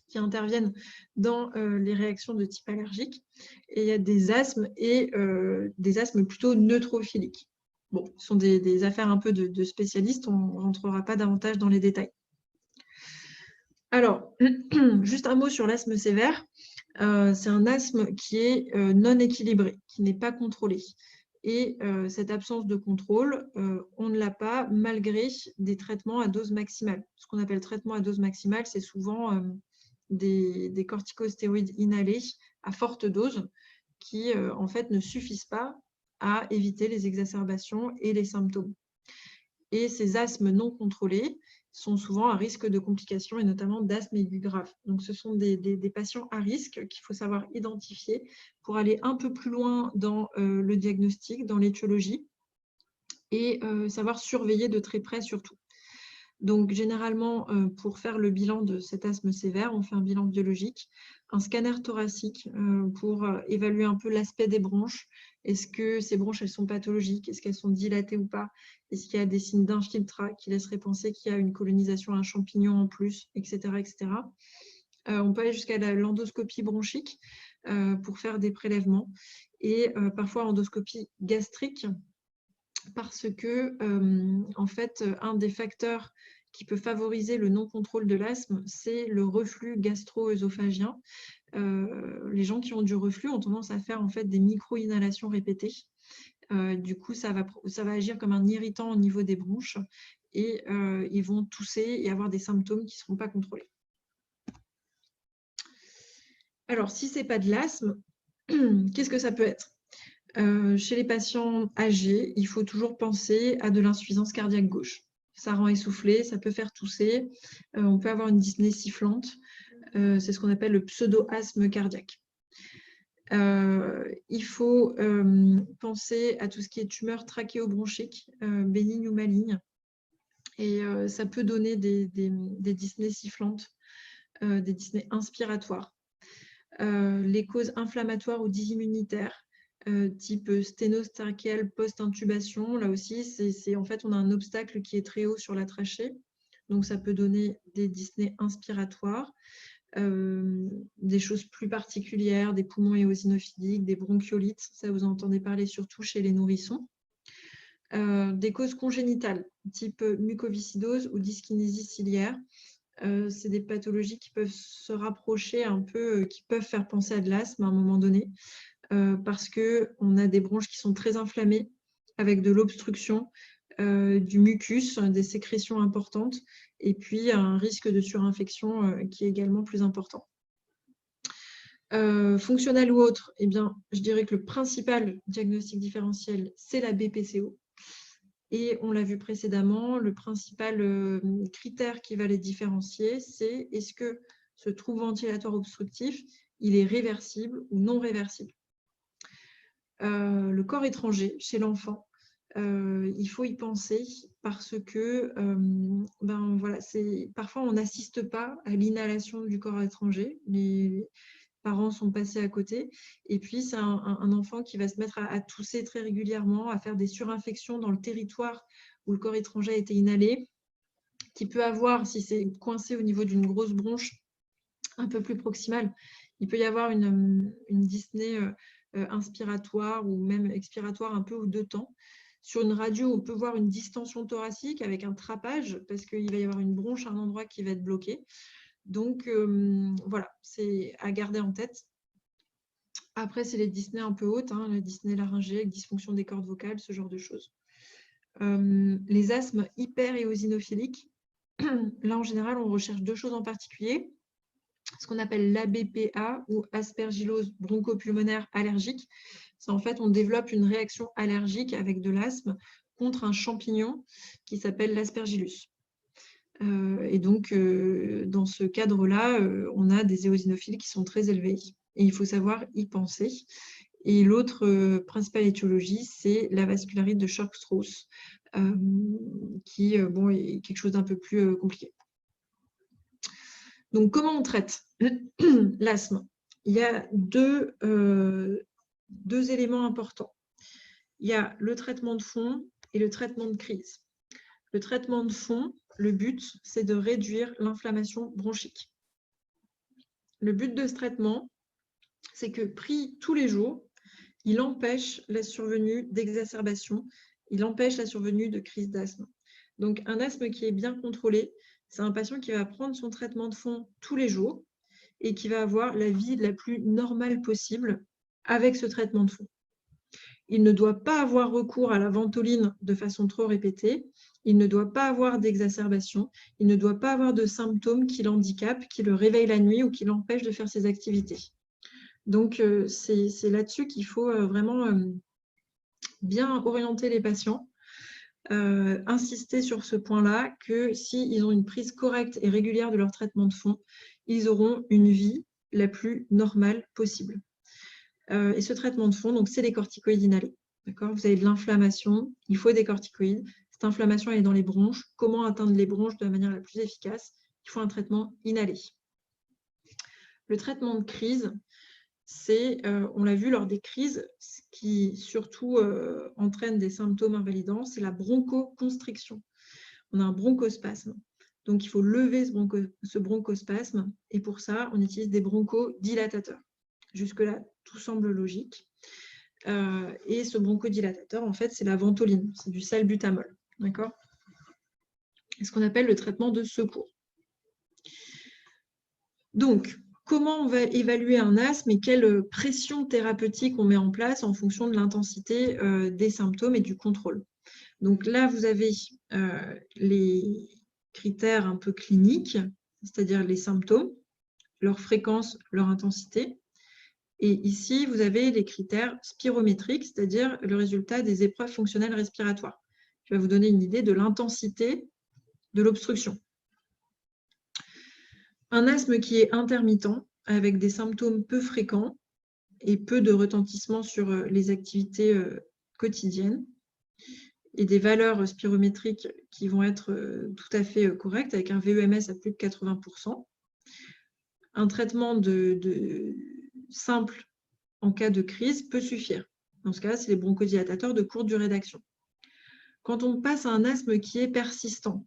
qui interviennent dans les réactions de type allergique. Et il y a des asthmes et des asthmes plutôt neutrophiliques. Bon, ce sont des affaires un peu de spécialistes, on ne rentrera pas davantage dans les détails. Alors, juste un mot sur l'asthme sévère. C'est un asthme qui est non équilibré, qui n'est pas contrôlé. Et cette absence de contrôle, on ne l'a pas malgré des traitements à dose maximale. Ce qu'on appelle traitement à dose maximale, c'est souvent des corticostéroïdes inhalés à forte dose qui, en fait, ne suffisent pas à éviter les exacerbations et les symptômes. Et ces asthmes non contrôlés sont souvent à risque de complications et notamment d'asthme aigu grave. Donc, ce sont des patients à risque qu'il faut savoir identifier pour aller un peu plus loin dans le diagnostic, dans l'étiologie et savoir surveiller de très près surtout. Donc, généralement, pour faire le bilan de cet asthme sévère, on fait un bilan biologique, un scanner thoracique pour évaluer un peu l'aspect des bronches. Est-ce que ces bronches, elles sont pathologiques? Est-ce qu'elles sont dilatées ou pas? Est-ce qu'il y a des signes d'infiltrat qui laisseraient penser qu'il y a une colonisation à un champignon en plus, etc. etc. On peut aller jusqu'à l'endoscopie bronchique pour faire des prélèvements et parfois endoscopie gastrique parce que, en fait, un des facteurs qui peut favoriser le non-contrôle de l'asthme, c'est le reflux gastro-œsophagien. Les gens qui ont du reflux ont tendance à faire en fait des micro-inhalations répétées. Du coup, ça va agir comme un irritant au niveau des bronches et ils vont tousser et avoir des symptômes qui ne seront pas contrôlés. Alors, si ce n'est pas de l'asthme, qu'est-ce que ça peut être? Chez les patients âgés, il faut toujours penser à de l'insuffisance cardiaque gauche. Ça rend essoufflé, ça peut faire tousser, on peut avoir une dyspnée sifflante, c'est ce qu'on appelle le pseudo-asthme cardiaque. Il faut penser à tout ce qui est tumeur trachéobronchique, bénigne ou maligne, et ça peut donner des dyspnées sifflantes, des dyspnées inspiratoires. Les causes inflammatoires ou dysimmunitaires, type sténose trachéale post-intubation, là aussi, en fait, on a un obstacle qui est très haut sur la trachée, donc ça peut donner des dyspnées inspiratoires, des choses plus particulières, des poumons éosinophiliques, des bronchiolites, ça vous en entendez parler surtout chez les nourrissons. Des causes congénitales, type mucoviscidose ou dyskinésie ciliaire, c'est des pathologies qui peuvent se rapprocher un peu, qui peuvent faire penser à de l'asthme à un moment donné, parce qu'on a des bronches qui sont très inflammées, avec de l'obstruction, du mucus, des sécrétions importantes, et puis un risque de surinfection qui est également plus important. Fonctionnel ou autre, eh bien, je dirais que le principal diagnostic différentiel, c'est la BPCO. Et on l'a vu précédemment, le principal critère qui va les différencier, c'est est-ce que ce trouble ventilatoire obstructif, il est réversible ou non réversible. Le corps étranger chez l'enfant, il faut y penser parce que voilà, parfois on n'assiste pas à l'inhalation du corps étranger. Les parents sont passés à côté. Et puis, c'est un enfant qui va se mettre à tousser très régulièrement, à faire des surinfections dans le territoire où le corps étranger a été inhalé, qui peut avoir, si c'est coincé au niveau d'une grosse bronche un peu plus proximale, il peut y avoir une dyspnée inspiratoire ou même expiratoire un peu aux deux temps. Sur une radio, on peut voir une distension thoracique avec un trapage parce qu'il va y avoir une bronche à un endroit qui va être bloqué. Donc, voilà, c'est à garder en tête. Après, c'est les dyspnées un peu hautes, la dyspnée laryngée avec dysfonction des cordes vocales, ce genre de choses. Les asthmes hyper-éosinophiliques, là, en général, on recherche deux choses en particulier. Ce qu'on appelle l'ABPA ou aspergillose bronchopulmonaire allergique. C'est en fait, on développe une réaction allergique avec de l'asthme contre un champignon qui s'appelle l'aspergillus. Et donc, dans ce cadre-là, on a des éosinophiles qui sont très élevés et il faut savoir y penser. Et l'autre principale étiologie, c'est la vascularite de Church-Strauss, qui est quelque chose d'un peu plus compliqué. Donc, comment on traite l'asthme? Il y a deux éléments importants. Il y a le traitement de fond et le traitement de crise. Le traitement de fond, le but, c'est de réduire l'inflammation bronchique. Le but de ce traitement, c'est que pris tous les jours, il empêche la survenue d'exacerbation, il empêche la survenue de crise d'asthme. Donc, un asthme qui est bien contrôlé, c'est un patient qui va prendre son traitement de fond tous les jours et qui va avoir la vie la plus normale possible avec ce traitement de fond. Il ne doit pas avoir recours à la ventoline de façon trop répétée, il ne doit pas avoir d'exacerbation, il ne doit pas avoir de symptômes qui l'handicapent, qui le réveillent la nuit ou qui l'empêchent de faire ses activités. Donc, c'est là-dessus qu'il faut vraiment bien orienter les patients, insister sur ce point-là, que s'ils ont une prise correcte et régulière de leur traitement de fond, ils auront une vie la plus normale possible. Et ce traitement de fond, c'est les corticoïdes inhalés. Vous avez de l'inflammation, il faut des corticoïdes. Cette inflammation elle est dans les bronches. Comment atteindre les bronches de la manière la plus efficace? Il faut un traitement inhalé. Le traitement de crise, c'est, on l'a vu lors des crises, ce qui surtout entraîne des symptômes invalidants, c'est la bronchoconstriction. On a un bronchospasme. Donc, il faut lever ce bronchospasme. Et pour ça, on utilise des bronchodilatateurs. Jusque-là, tout semble logique. Et ce bronchodilatateur, en fait, c'est la ventoline, c'est du salbutamol. D'accord ? ce qu'on appelle le traitement de secours. Donc, comment on va évaluer un asthme et quelle pression thérapeutique on met en place en fonction de l'intensité des symptômes et du contrôle. Donc là, vous avez les critères un peu cliniques, c'est-à-dire les symptômes, leur fréquence, leur intensité. Et ici, vous avez les critères spirométriques, c'est-à-dire le résultat des épreuves fonctionnelles respiratoires, qui va vous donner une idée de l'intensité de l'obstruction. Un asthme qui est intermittent, avec des symptômes peu fréquents et peu de retentissement sur les activités quotidiennes, et des valeurs spirométriques qui vont être tout à fait correctes, avec un VEMS à plus de 80%. Un traitement simple en cas de crise peut suffire. Dans ce cas, c'est les bronchodilatateurs de courte durée d'action. Quand on passe à un asthme qui est persistant,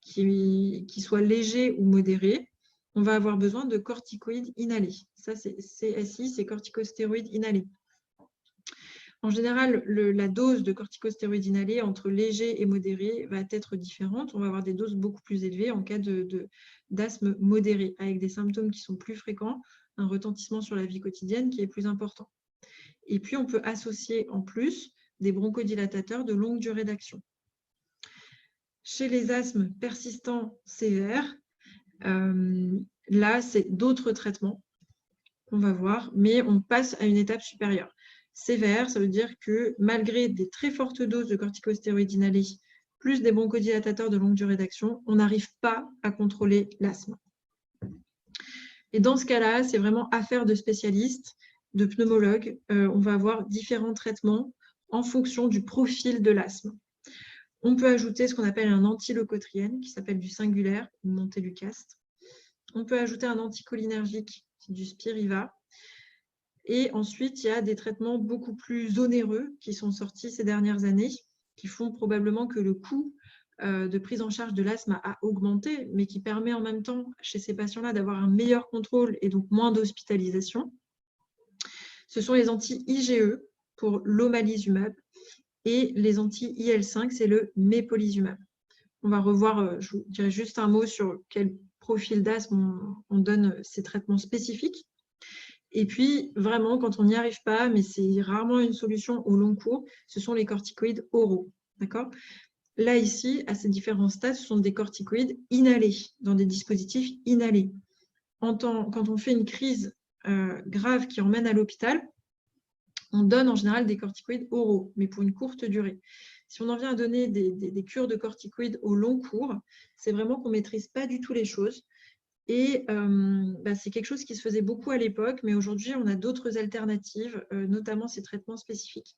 qui soit léger ou modéré, on va avoir besoin de corticoïdes inhalés. Ça, c'est CSI, c'est corticostéroïdes inhalés. En général, la dose de corticostéroïdes inhalés entre léger et modéré va être différente. On va avoir des doses beaucoup plus élevées en cas d'asthme modéré, avec des symptômes qui sont plus fréquents, un retentissement sur la vie quotidienne qui est plus important. Et puis, on peut associer en plus des bronchodilatateurs de longue durée d'action. Chez les asthmes persistants sévères, là, c'est d'autres traitements qu'on va voir, mais on passe à une étape supérieure. Sévère, ça veut dire que malgré des très fortes doses de corticostéroïdes inhalés, plus des bronchodilatateurs de longue durée d'action, on n'arrive pas à contrôler l'asthme. Et dans ce cas-là, c'est vraiment affaire de spécialistes, de pneumologues. On va avoir différents traitements en fonction du profil de l'asthme. On peut ajouter ce qu'on appelle un antileucotriène, qui s'appelle du Singulair ou Montelukast. On peut ajouter un anticholinergique, du Spiriva. Et ensuite, il y a des traitements beaucoup plus onéreux qui sont sortis ces dernières années, qui font probablement que le coût de prise en charge de l'asthme a augmenté, mais qui permet en même temps, chez ces patients-là, d'avoir un meilleur contrôle et donc moins d'hospitalisation. Ce sont les anti-IgE pour l'omalizumab et les anti-IL5, c'est le mépolizumab. On va revoir, je vous dirai juste un mot sur quel profil d'asthme on donne ces traitements spécifiques. Et puis, vraiment, quand on n'y arrive pas, mais c'est rarement une solution au long cours, ce sont les corticoïdes oraux. D'accord ? Là, ici, à ces différents stades, ce sont des corticoïdes inhalés, dans des dispositifs inhalés. Quand on fait une crise grave qui emmène à l'hôpital, on donne en général des corticoïdes oraux, mais pour une courte durée. Si on en vient à donner des cures de corticoïdes au long cours, c'est vraiment qu'on ne maîtrise pas du tout les choses. Et c'est quelque chose qui se faisait beaucoup à l'époque, mais aujourd'hui, on a d'autres alternatives, notamment ces traitements spécifiques,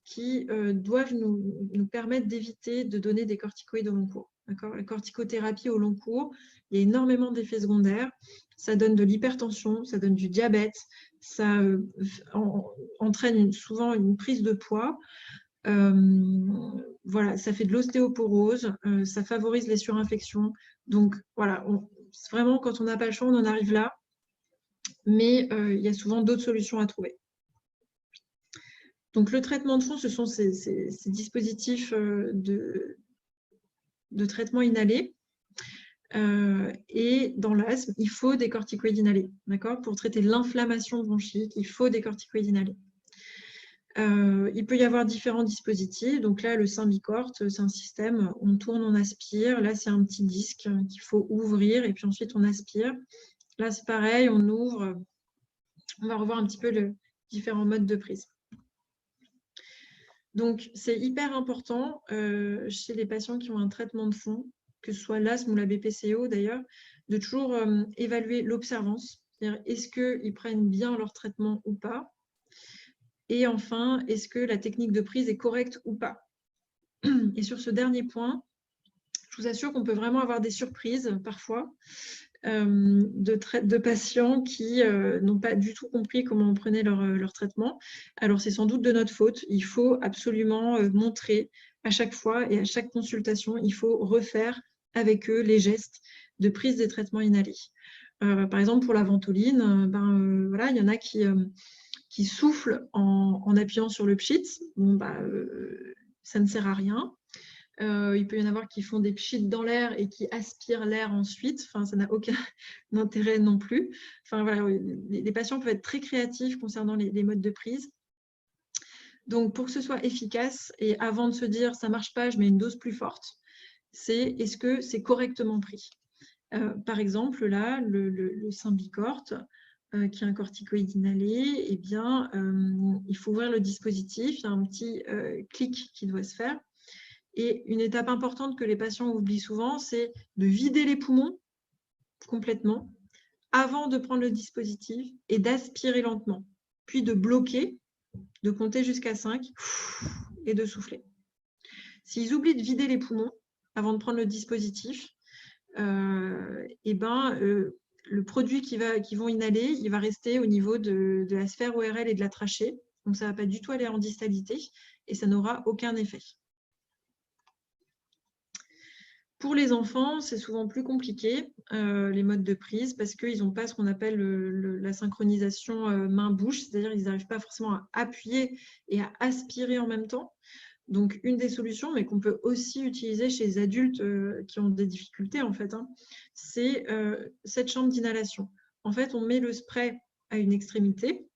qui doivent nous permettre d'éviter de donner des corticoïdes au long cours. La corticothérapie au long cours, il y a énormément d'effets secondaires. Ça donne de l'hypertension, ça donne du diabète, ça entraîne souvent une prise de poids. Voilà, ça fait de l'ostéoporose, ça favorise les surinfections. Donc voilà, vraiment, quand on n'a pas le choix, on en arrive là. Mais il y a souvent d'autres solutions à trouver. Donc, le traitement de fond, ce sont ces dispositifs de traitement inhalé. Et dans l'asthme, il faut des corticoïdes inhalés. Pour traiter l'inflammation bronchique, il faut des corticoïdes inhalés. Il peut y avoir différents dispositifs. Donc là, le Symbicort, c'est un système, on tourne, on aspire. Là, c'est un petit disque qu'il faut ouvrir et puis ensuite on aspire. Là, c'est pareil, on ouvre. On va revoir un petit peu les différents modes de prise. Donc, c'est hyper important chez les patients qui ont un traitement de fond, que ce soit l'asthme ou la BPCO d'ailleurs, de toujours évaluer l'observance. C'est-à-dire, est-ce qu'ils prennent bien leur traitement ou pas? Et enfin, est-ce que la technique de prise est correcte ou pas? Et sur ce dernier point, je vous assure qu'on peut vraiment avoir des surprises parfois de patients qui n'ont pas du tout compris comment on prenait leur traitement. Alors, c'est sans doute de notre faute. Il faut absolument montrer à chaque fois et à chaque consultation, il faut refaire avec eux les gestes de prise des traitements inhalés. Par exemple, pour la ventoline, voilà, il y en a qui soufflent en appuyant sur le pchit. Bon, ça ne sert à rien. Il peut y en avoir qui font des pchits dans l'air et qui aspirent l'air ensuite. Enfin, ça n'a aucun intérêt non plus. Enfin, voilà, les patients peuvent être très créatifs concernant les modes de prise. Donc, pour que ce soit efficace, et avant de se dire « ça ne marche pas, je mets une dose plus forte », c'est est-ce que c'est correctement pris. Par exemple, là, le Symbicort, qui est un corticoïde inhalé, eh bien, il faut ouvrir le dispositif, il y a un petit clic qui doit se faire. Et une étape importante que les patients oublient souvent, c'est de vider les poumons complètement avant de prendre le dispositif et d'aspirer lentement, puis de bloquer, de compter jusqu'à 5 et de souffler. S'ils oublient de vider les poumons avant de prendre le dispositif, le produit qu'ils vont inhaler, il va rester au niveau de la sphère ORL et de la trachée. Donc, ça ne va pas du tout aller en distalité et ça n'aura aucun effet. Pour les enfants, c'est souvent plus compliqué, les modes de prise, parce qu'ils n'ont pas ce qu'on appelle la synchronisation main-bouche, c'est-à-dire qu'ils n'arrivent pas forcément à appuyer et à aspirer en même temps. Donc, une des solutions, mais qu'on peut aussi utiliser chez les adultes qui ont des difficultés, en fait, hein, c'est cette chambre d'inhalation. En fait, on met le spray à une extrémité,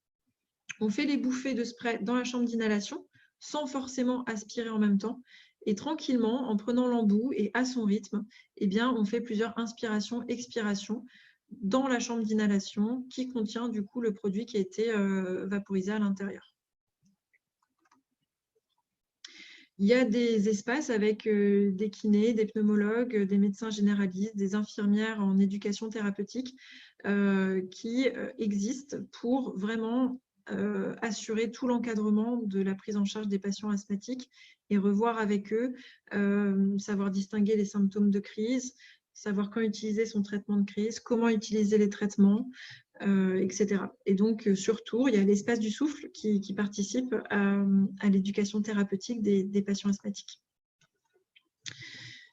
on fait les bouffées de spray dans la chambre d'inhalation, sans forcément aspirer en même temps, et tranquillement, en prenant l'embout et à son rythme, eh bien, on fait plusieurs inspirations, expirations dans la chambre d'inhalation qui contient du coup le produit qui a été vaporisé à l'intérieur. Il y a des espaces avec des kinés, des pneumologues, des médecins généralistes, des infirmières en éducation thérapeutique qui existent pour vraiment assurer tout l'encadrement de la prise en charge des patients asthmatiques et revoir avec eux, savoir distinguer les symptômes de crise, savoir quand utiliser son traitement de crise, comment utiliser les traitements, etc. Et donc, sur Tours, il y a l'espace du souffle qui participe à l'éducation thérapeutique des patients asthmatiques.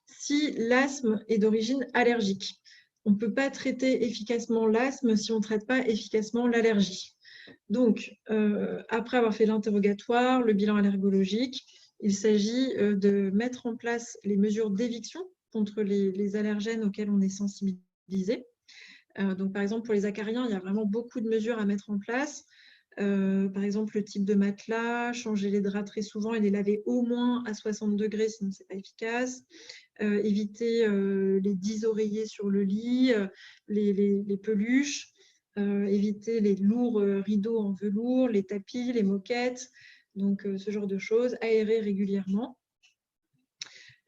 Si l'asthme est d'origine allergique, on ne peut pas traiter efficacement l'asthme si on ne traite pas efficacement l'allergie. Donc, après avoir fait l'interrogatoire, le bilan allergologique, il s'agit de mettre en place les mesures d'éviction contre les allergènes auxquels on est sensibilisé. Donc, par exemple, pour les acariens, il y a vraiment beaucoup de mesures à mettre en place. Par exemple, le type de matelas, changer les draps très souvent et les laver au moins à 60 degrés, sinon ce n'est pas efficace. Éviter les 10 oreillers sur le lit, les peluches, éviter les lourds rideaux en velours, les tapis, les moquettes, donc ce genre de choses, aérer régulièrement.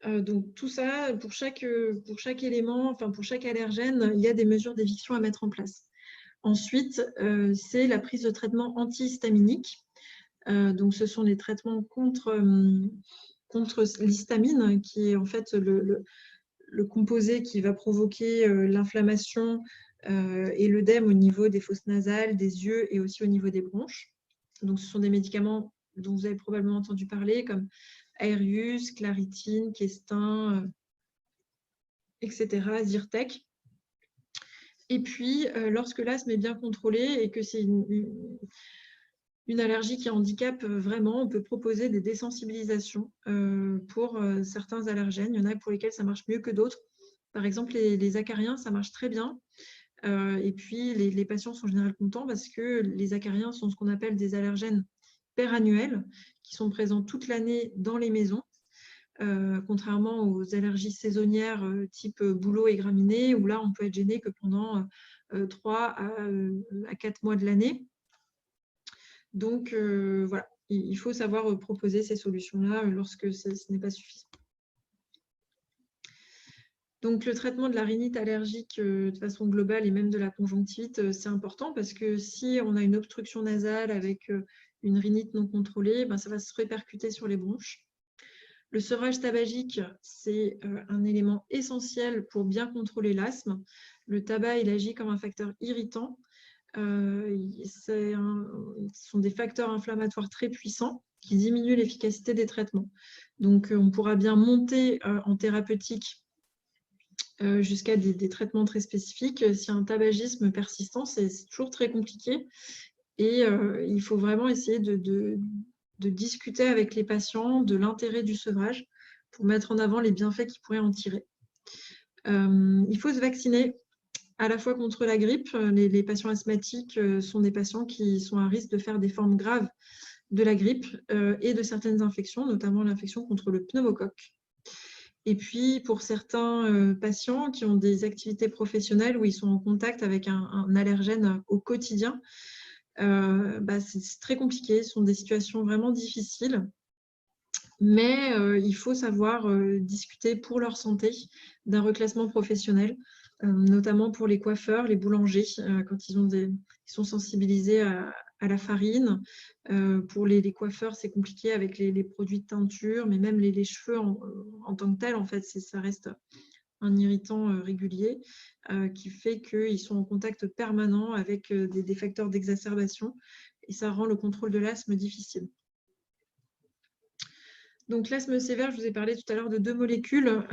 Donc tout ça, pour chaque élément, enfin pour chaque allergène, il y a des mesures d'éviction à mettre en place. Ensuite, c'est la prise de traitement antihistaminique. Donc ce sont les traitements contre l'histamine, qui est en fait le composé qui va provoquer l'inflammation et l'œdème au niveau des fosses nasales, des yeux et aussi au niveau des bronches. Donc ce sont des médicaments dont vous avez probablement entendu parler, comme Aerius, Claritine, Questin, etc., Zyrtec. Et puis, lorsque l'asthme est bien contrôlé et que c'est une allergie qui handicape vraiment, on peut proposer des désensibilisations pour certains allergènes. Il y en a pour lesquels ça marche mieux que d'autres. Par exemple, les acariens, ça marche très bien. Et puis, les patients sont en général contents parce que les acariens sont ce qu'on appelle des allergènes perannuels qui sont présents toute l'année dans les maisons. Contrairement aux allergies saisonnières type bouleau et graminées, où là, on peut être gêné que pendant 3 à 4 mois de l'année. Donc, voilà, il faut savoir proposer ces solutions-là lorsque ce n'est pas suffisant. Donc, le traitement de la rhinite allergique de façon globale et même de la conjonctivite, c'est important parce que si on a une obstruction nasale avec une rhinite non contrôlée, ben, ça va se répercuter sur les bronches. Le sevrage tabagique, c'est un élément essentiel pour bien contrôler l'asthme. Le tabac, il agit comme un facteur irritant. Ce sont des facteurs inflammatoires très puissants qui diminuent l'efficacité des traitements. Donc, on pourra bien monter en thérapeutique jusqu'à des traitements très spécifiques. Si un tabagisme persistant, c'est toujours très compliqué. Et il faut vraiment essayer de discuter avec les patients de l'intérêt du sevrage pour mettre en avant les bienfaits qu'ils pourraient en tirer. Il faut se vacciner à la fois contre la grippe. Les patients asthmatiques sont des patients qui sont à risque de faire des formes graves de la grippe et de certaines infections, notamment l'infection contre le pneumocoque. Et puis, pour certains patients qui ont des activités professionnelles où ils sont en contact avec un allergène au quotidien, c'est très compliqué. Ce sont des situations vraiment difficiles. Mais il faut savoir discuter pour leur santé d'un reclassement professionnel, notamment pour les coiffeurs, les boulangers, quand ils sont sensibilisés à la farine. Pour les coiffeurs, c'est compliqué avec les produits de teinture, mais même les cheveux en tant que tels, en fait, ça reste un irritant régulier qui fait qu'ils sont en contact permanent avec des facteurs d'exacerbation et ça rend le contrôle de l'asthme difficile. Donc l'asthme sévère, je vous ai parlé tout à l'heure de 2 molécules.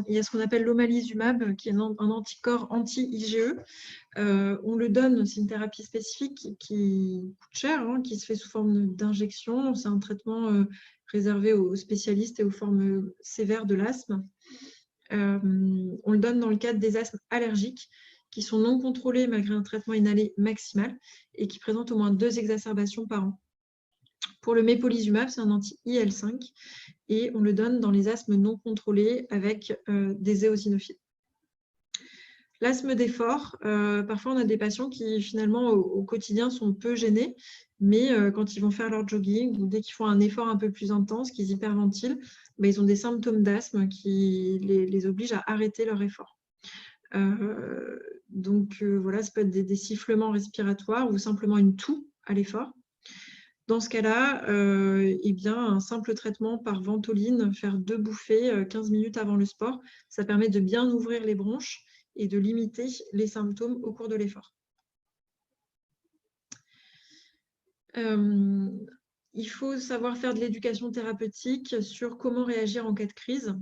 Il y a ce qu'on appelle l'omalizumab, qui est un anticorps anti-IgE. On le donne, c'est une thérapie spécifique qui coûte cher, qui se fait sous forme d'injection. C'est un traitement réservé aux spécialistes et aux formes sévères de l'asthme. On le donne dans le cadre des asthmes allergiques qui sont non contrôlés malgré un traitement inhalé maximal et qui présentent au moins 2 exacerbations par an. Pour le mépolizumab, c'est un anti-IL5 et on le donne dans les asthmes non contrôlés avec des éosinophiles. L'asthme d'effort, parfois on a des patients qui finalement au quotidien sont peu gênés, mais quand ils vont faire leur jogging ou dès qu'ils font un effort un peu plus intense, qu'ils hyperventilent, ils ont des symptômes d'asthme qui les obligent à arrêter leur effort. Donc voilà, ça peut être des sifflements respiratoires ou simplement une toux à l'effort. Dans ce cas-là, un simple traitement par ventoline, faire 2 bouffées 15 minutes avant le sport, ça permet de bien ouvrir les bronches et de limiter les symptômes au cours de l'effort. Il faut savoir faire de l'éducation thérapeutique sur comment réagir en cas de crise.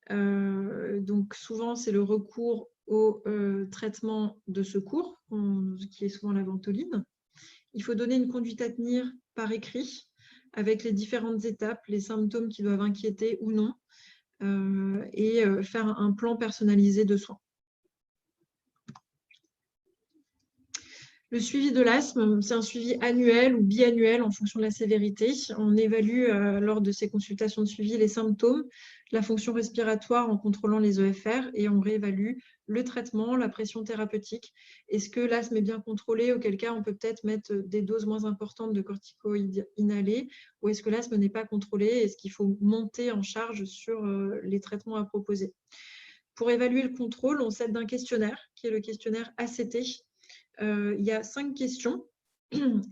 Donc souvent, c'est le recours au traitement de secours, qui est souvent la ventoline. Il faut donner une conduite à tenir par écrit avec les différentes étapes, les symptômes qui doivent inquiéter ou non, et faire un plan personnalisé de soins. Le suivi de l'asthme, c'est un suivi annuel ou biannuel en fonction de la sévérité. On évalue lors de ces consultations de suivi les symptômes, la fonction respiratoire en contrôlant les EFR et on réévalue le traitement, la pression thérapeutique. Est-ce que l'asthme est bien contrôlé? Auquel cas, on peut peut-être mettre des doses moins importantes de corticoïdes inhalés. Ou est-ce que l'asthme n'est pas contrôlé? Est-ce qu'il faut monter en charge sur les traitements à proposer? Pour évaluer le contrôle, on s'aide d'un questionnaire qui est le questionnaire ACT. Il y a 5 questions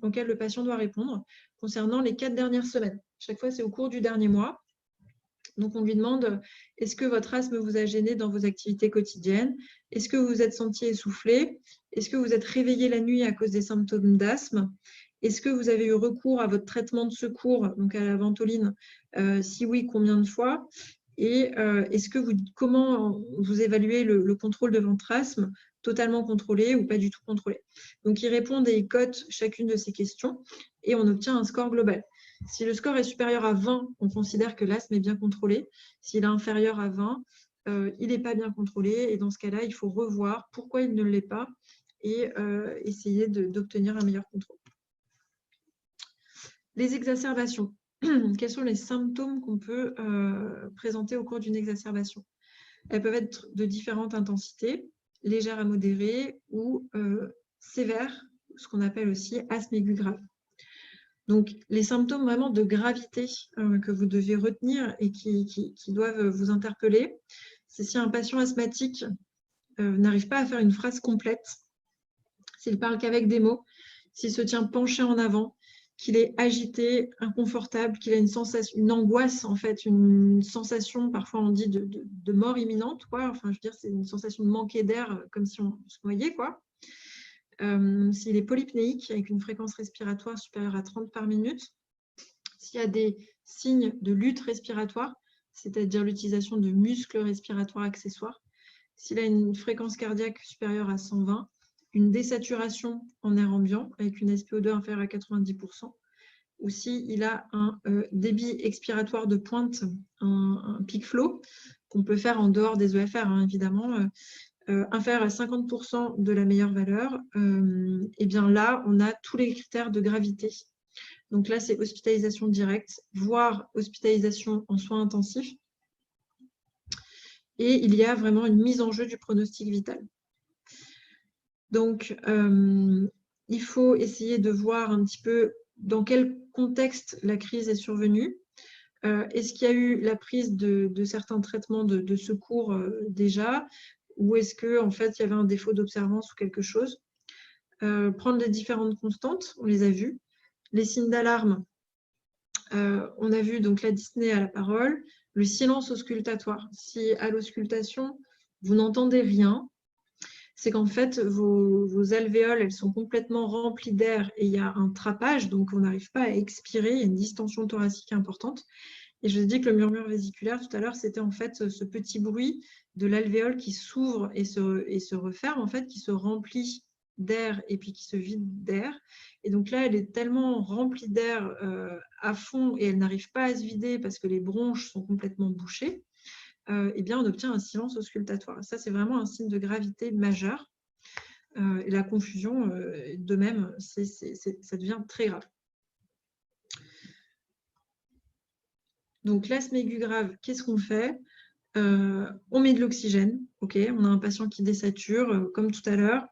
auxquelles le patient doit répondre concernant les 4 dernières semaines. Chaque fois, c'est au cours du dernier mois. Donc, on lui demande, est-ce que votre asthme vous a gêné dans vos activités quotidiennes? Est-ce que vous vous êtes senti essoufflé? Est-ce que vous êtes réveillé la nuit à cause des symptômes d'asthme? Est-ce que vous avez eu recours à votre traitement de secours, donc à la ventoline? Si oui, combien de fois? Et comment vous évaluez le contrôle de votre asthme? Totalement contrôlé ou pas du tout contrôlé? Donc, ils répondent et ils cotent chacune de ces questions et on obtient un score global. Si le score est supérieur à 20, on considère que l'asthme est bien contrôlé. S'il est inférieur à 20, il n'est pas bien contrôlé. Et dans ce cas-là, il faut revoir pourquoi il ne l'est pas et essayer d'obtenir un meilleur contrôle. Les exacerbations. Quels sont les symptômes qu'on peut présenter au cours d'une exacerbation? Elles peuvent être de différentes intensités, légères à modérées ou sévères, ce qu'on appelle aussi asthme aigu grave. Donc, les symptômes vraiment de gravité que vous devez retenir et qui doivent vous interpeller, c'est si un patient asthmatique n'arrive pas à faire une phrase complète, s'il parle qu'avec des mots, s'il se tient penché en avant, qu'il est agité, inconfortable, qu'il a une sensation, une angoisse, en fait, une sensation, parfois on dit de mort imminente, quoi. Enfin, je veux dire, c'est une sensation de manquer d'air, comme si on se noyait, quoi. S'il est polypnéique, avec une fréquence respiratoire supérieure à 30 par minute, s'il y a des signes de lutte respiratoire, c'est-à-dire l'utilisation de muscles respiratoires accessoires, s'il a une fréquence cardiaque supérieure à 120, une désaturation en air ambiant avec une SpO2 inférieure à 90%, ou s'il a un débit expiratoire de pointe, un peak flow, qu'on peut faire en dehors des EFR, hein, évidemment, inférieur à 50% de la meilleure valeur, et bien là, on a tous les critères de gravité. Donc là, c'est hospitalisation directe, voire hospitalisation en soins intensifs. Et il y a vraiment une mise en jeu du pronostic vital. Donc, il faut essayer de voir un petit peu dans quel contexte la crise est survenue. Est-ce qu'il y a eu la prise de certains traitements de secours déjà, ou est-ce qu'en fait, il y avait un défaut d'observance ou quelque chose? Prendre les différentes constantes, on les a vues. Les signes d'alarme, on a vu donc la dyspnée à la parole, le silence auscultatoire. Si à l'auscultation, vous n'entendez rien, c'est qu'en fait, vos alvéoles, elles sont complètement remplies d'air et il y a un trapage, donc on n'arrive pas à expirer, il y a une distension thoracique importante. Et je vous ai dit que le murmure vésiculaire, tout à l'heure, c'était en fait ce petit bruit de l'alvéole qui s'ouvre et se referme, en fait, qui se remplit d'air et puis qui se vide d'air. Et donc là, elle est tellement remplie d'air à fond et elle n'arrive pas à se vider parce que les bronches sont complètement bouchées. Eh bien, on obtient un silence auscultatoire. Ça, c'est vraiment un signe de gravité majeure. Et la confusion, de même, ça devient très grave. Donc, l'asthme aigu grave, qu'est-ce qu'on fait? On met de l'oxygène. Ok, on a un patient qui désature, comme tout à l'heure.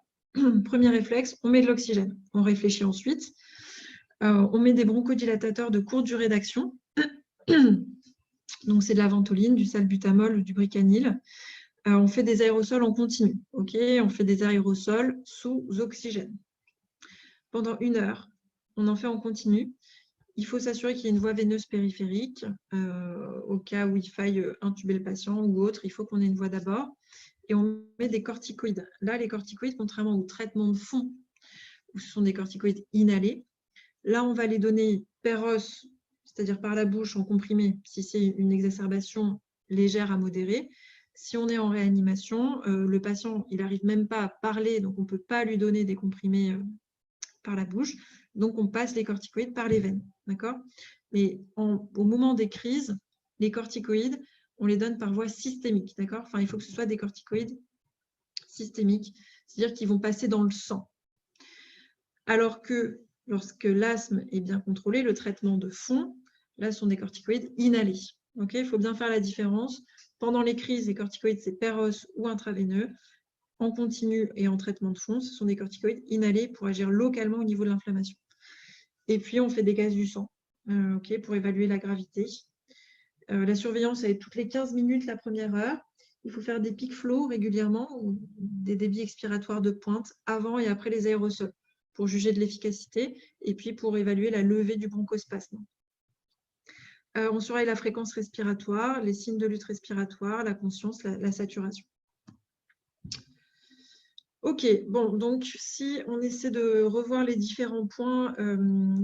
Premier réflexe, on met de l'oxygène. On réfléchit ensuite. On met des bronchodilatateurs de courte durée d'action. Donc, c'est de la ventoline, du salbutamol ou du bricanil. On fait des aérosols en continu. Ok, on fait des aérosols sous oxygène. Pendant 1 heure, on en fait en continu. Il faut s'assurer qu'il y ait une voie veineuse périphérique. Au cas où il faille intuber le patient ou autre, il faut qu'on ait une voie d'abord. Et on met des corticoïdes. Là, les corticoïdes, contrairement au traitement de fond, où ce sont des corticoïdes inhalés, là, on va les donner per os, c'est-à-dire par la bouche en comprimé, si c'est une exacerbation légère à modérée. Si on est en réanimation, le patient, il n'arrive même pas à parler, donc on ne peut pas lui donner des comprimés par la bouche. Donc, on passe les corticoïdes par les veines. D'accord? Mais au moment des crises, les corticoïdes, on les donne par voie systémique. D'accord? Enfin, il faut que ce soit des corticoïdes systémiques, c'est-à-dire qu'ils vont passer dans le sang. Alors que lorsque l'asthme est bien contrôlé, le traitement de fond, là, ce sont des corticoïdes inhalés. Okay, il faut bien faire la différence. Pendant les crises, les corticoïdes, c'est per os ou intraveineux. En continu et en traitement de fond, ce sont des corticoïdes inhalés pour agir localement au niveau de l'inflammation. Et puis, on fait des gaz du sang pour évaluer la gravité. La surveillance, elle est toutes les 15 minutes la première heure. Il faut faire des peak flow régulièrement, ou des débits expiratoires de pointe avant et après les aérosols pour juger de l'efficacité et puis pour évaluer la levée du bronchospasme. On surveille la fréquence respiratoire, les signes de lutte respiratoire, la conscience, la saturation. Ok, bon, donc si on essaie de revoir les différents points,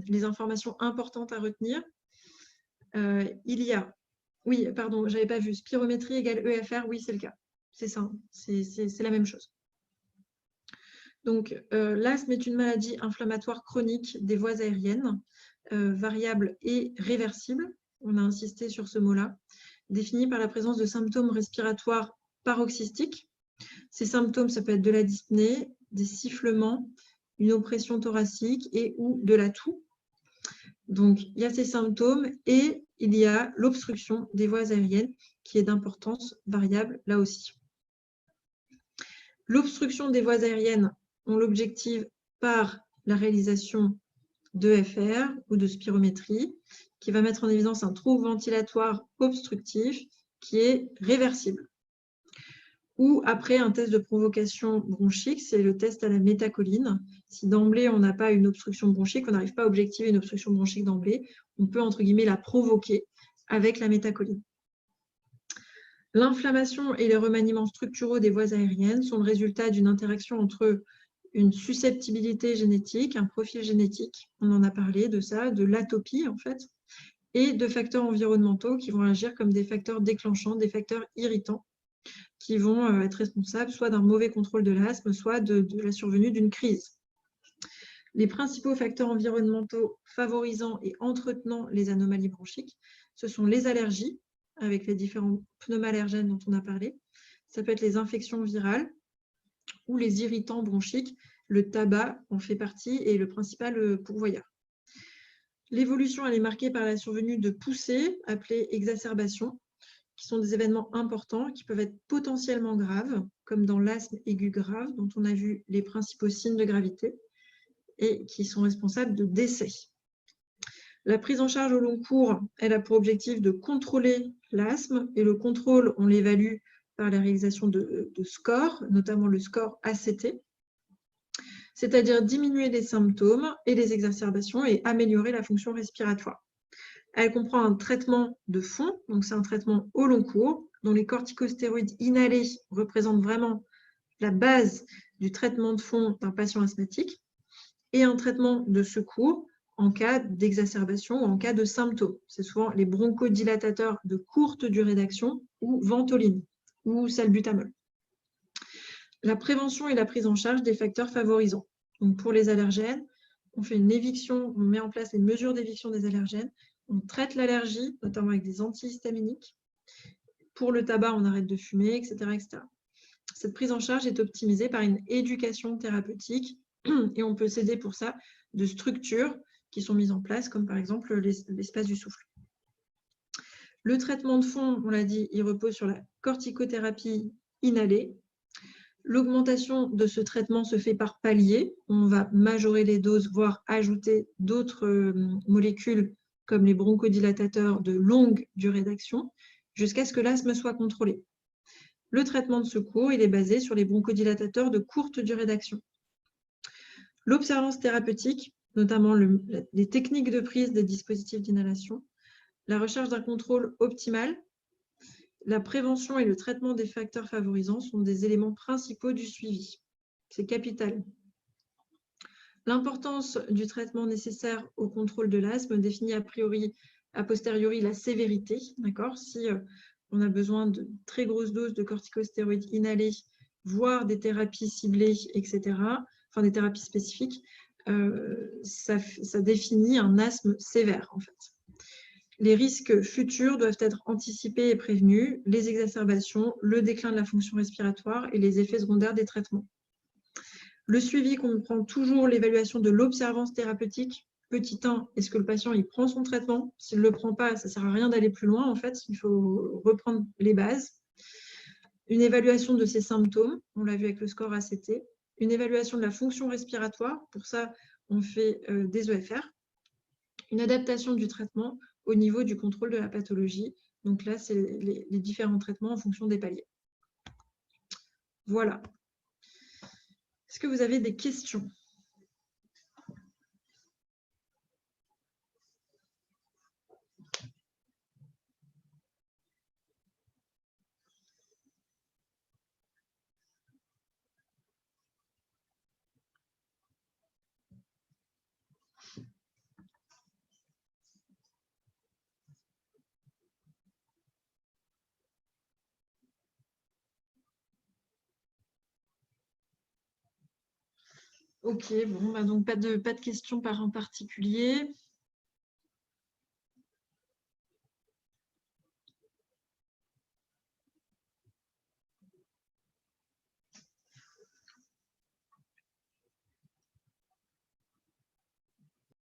les informations importantes à retenir, il y a, oui, pardon, j'avais pas vu, spirométrie égale EFR, oui, c'est le cas. C'est ça, c'est la même chose. Donc, l'asthme est une maladie inflammatoire chronique des voies aériennes, variable et réversible, on a insisté sur ce mot-là, définie par la présence de symptômes respiratoires paroxystiques. Ces symptômes, ça peut être de la dyspnée, des sifflements, une oppression thoracique et ou de la toux. Donc, il y a ces symptômes et il y a l'obstruction des voies aériennes qui est d'importance variable là aussi. L'obstruction des voies aériennes, on l'objective par la réalisation d'EFR ou de spirométrie qui va mettre en évidence un trouble ventilatoire obstructif qui est réversible. Ou après un test de provocation bronchique, c'est le test à la métacholine. Si d'emblée on n'a pas une obstruction bronchique, on n'arrive pas à objectiver une obstruction bronchique d'emblée, on peut entre guillemets la provoquer avec la métacholine. L'inflammation et les remaniements structuraux des voies aériennes sont le résultat d'une interaction entre une susceptibilité génétique, un profil génétique, on en a parlé de ça, de l'atopie en fait, et de facteurs environnementaux qui vont agir comme des facteurs déclenchants, des facteurs irritants, qui vont être responsables soit d'un mauvais contrôle de l'asthme, soit de la survenue d'une crise. Les principaux facteurs environnementaux favorisant et entretenant les anomalies bronchiques, ce sont les allergies, avec les différents pneumallergènes dont on a parlé. Ça peut être les infections virales ou les irritants bronchiques. Le tabac en fait partie et est le principal pourvoyeur. L'évolution elle est marquée par la survenue de poussées, appelées exacerbations, qui sont des événements importants qui peuvent être potentiellement graves, comme dans l'asthme aigu grave, dont on a vu les principaux signes de gravité, et qui sont responsables de décès. La prise en charge au long cours, elle a pour objectif de contrôler l'asthme, et le contrôle, on l'évalue par la réalisation de scores, notamment le score ACT, c'est-à-dire diminuer les symptômes et les exacerbations et améliorer la fonction respiratoire. Elle comprend un traitement de fond, donc c'est un traitement au long cours, dont les corticostéroïdes inhalés représentent vraiment la base du traitement de fond d'un patient asthmatique, et un traitement de secours en cas d'exacerbation ou en cas de symptômes. C'est souvent les bronchodilatateurs de courte durée d'action ou ventoline ou salbutamol. La prévention et la prise en charge des facteurs favorisants. Donc pour les allergènes, on fait une éviction, on met en place les mesures d'éviction des allergènes, on traite l'allergie, notamment avec des antihistaminiques. Pour le tabac, on arrête de fumer, etc., etc. Cette prise en charge est optimisée par une éducation thérapeutique et on peut s'aider pour ça de structures qui sont mises en place, comme par exemple l'espace du souffle. Le traitement de fond, on l'a dit, il repose sur la corticothérapie inhalée. L'augmentation de ce traitement se fait par palier. On va majorer les doses, voire ajouter d'autres molécules comme les bronchodilatateurs de longue durée d'action, jusqu'à ce que l'asthme soit contrôlé. Le traitement de secours, il est basé sur les bronchodilatateurs de courte durée d'action. L'observance thérapeutique, notamment les techniques de prise des dispositifs d'inhalation, la recherche d'un contrôle optimal, la prévention et le traitement des facteurs favorisants sont des éléments principaux du suivi. C'est capital. L'importance du traitement nécessaire au contrôle de l'asthme définit a posteriori la sévérité. Si on a besoin de très grosses doses de corticostéroïdes inhalés, voire des thérapies ciblées, etc., enfin des thérapies spécifiques, ça définit un asthme sévère en fait. Les risques futurs doivent être anticipés et prévenus, les exacerbations, le déclin de la fonction respiratoire et les effets secondaires des traitements. Le suivi comprend toujours l'évaluation de l'observance thérapeutique. Petit 1, est-ce que le patient il prend son traitement? S'il ne le prend pas, ça ne sert à rien d'aller plus loin en fait, il faut reprendre les bases. Une évaluation de ses symptômes, on l'a vu avec le score ACT. Une évaluation de la fonction respiratoire, pour ça on fait des EFR. Une adaptation du traitement au niveau du contrôle de la pathologie. Donc là, c'est les différents traitements en fonction des paliers. Voilà. Est-ce que vous avez des questions? Ok, bon, bah donc pas de questions en particulier.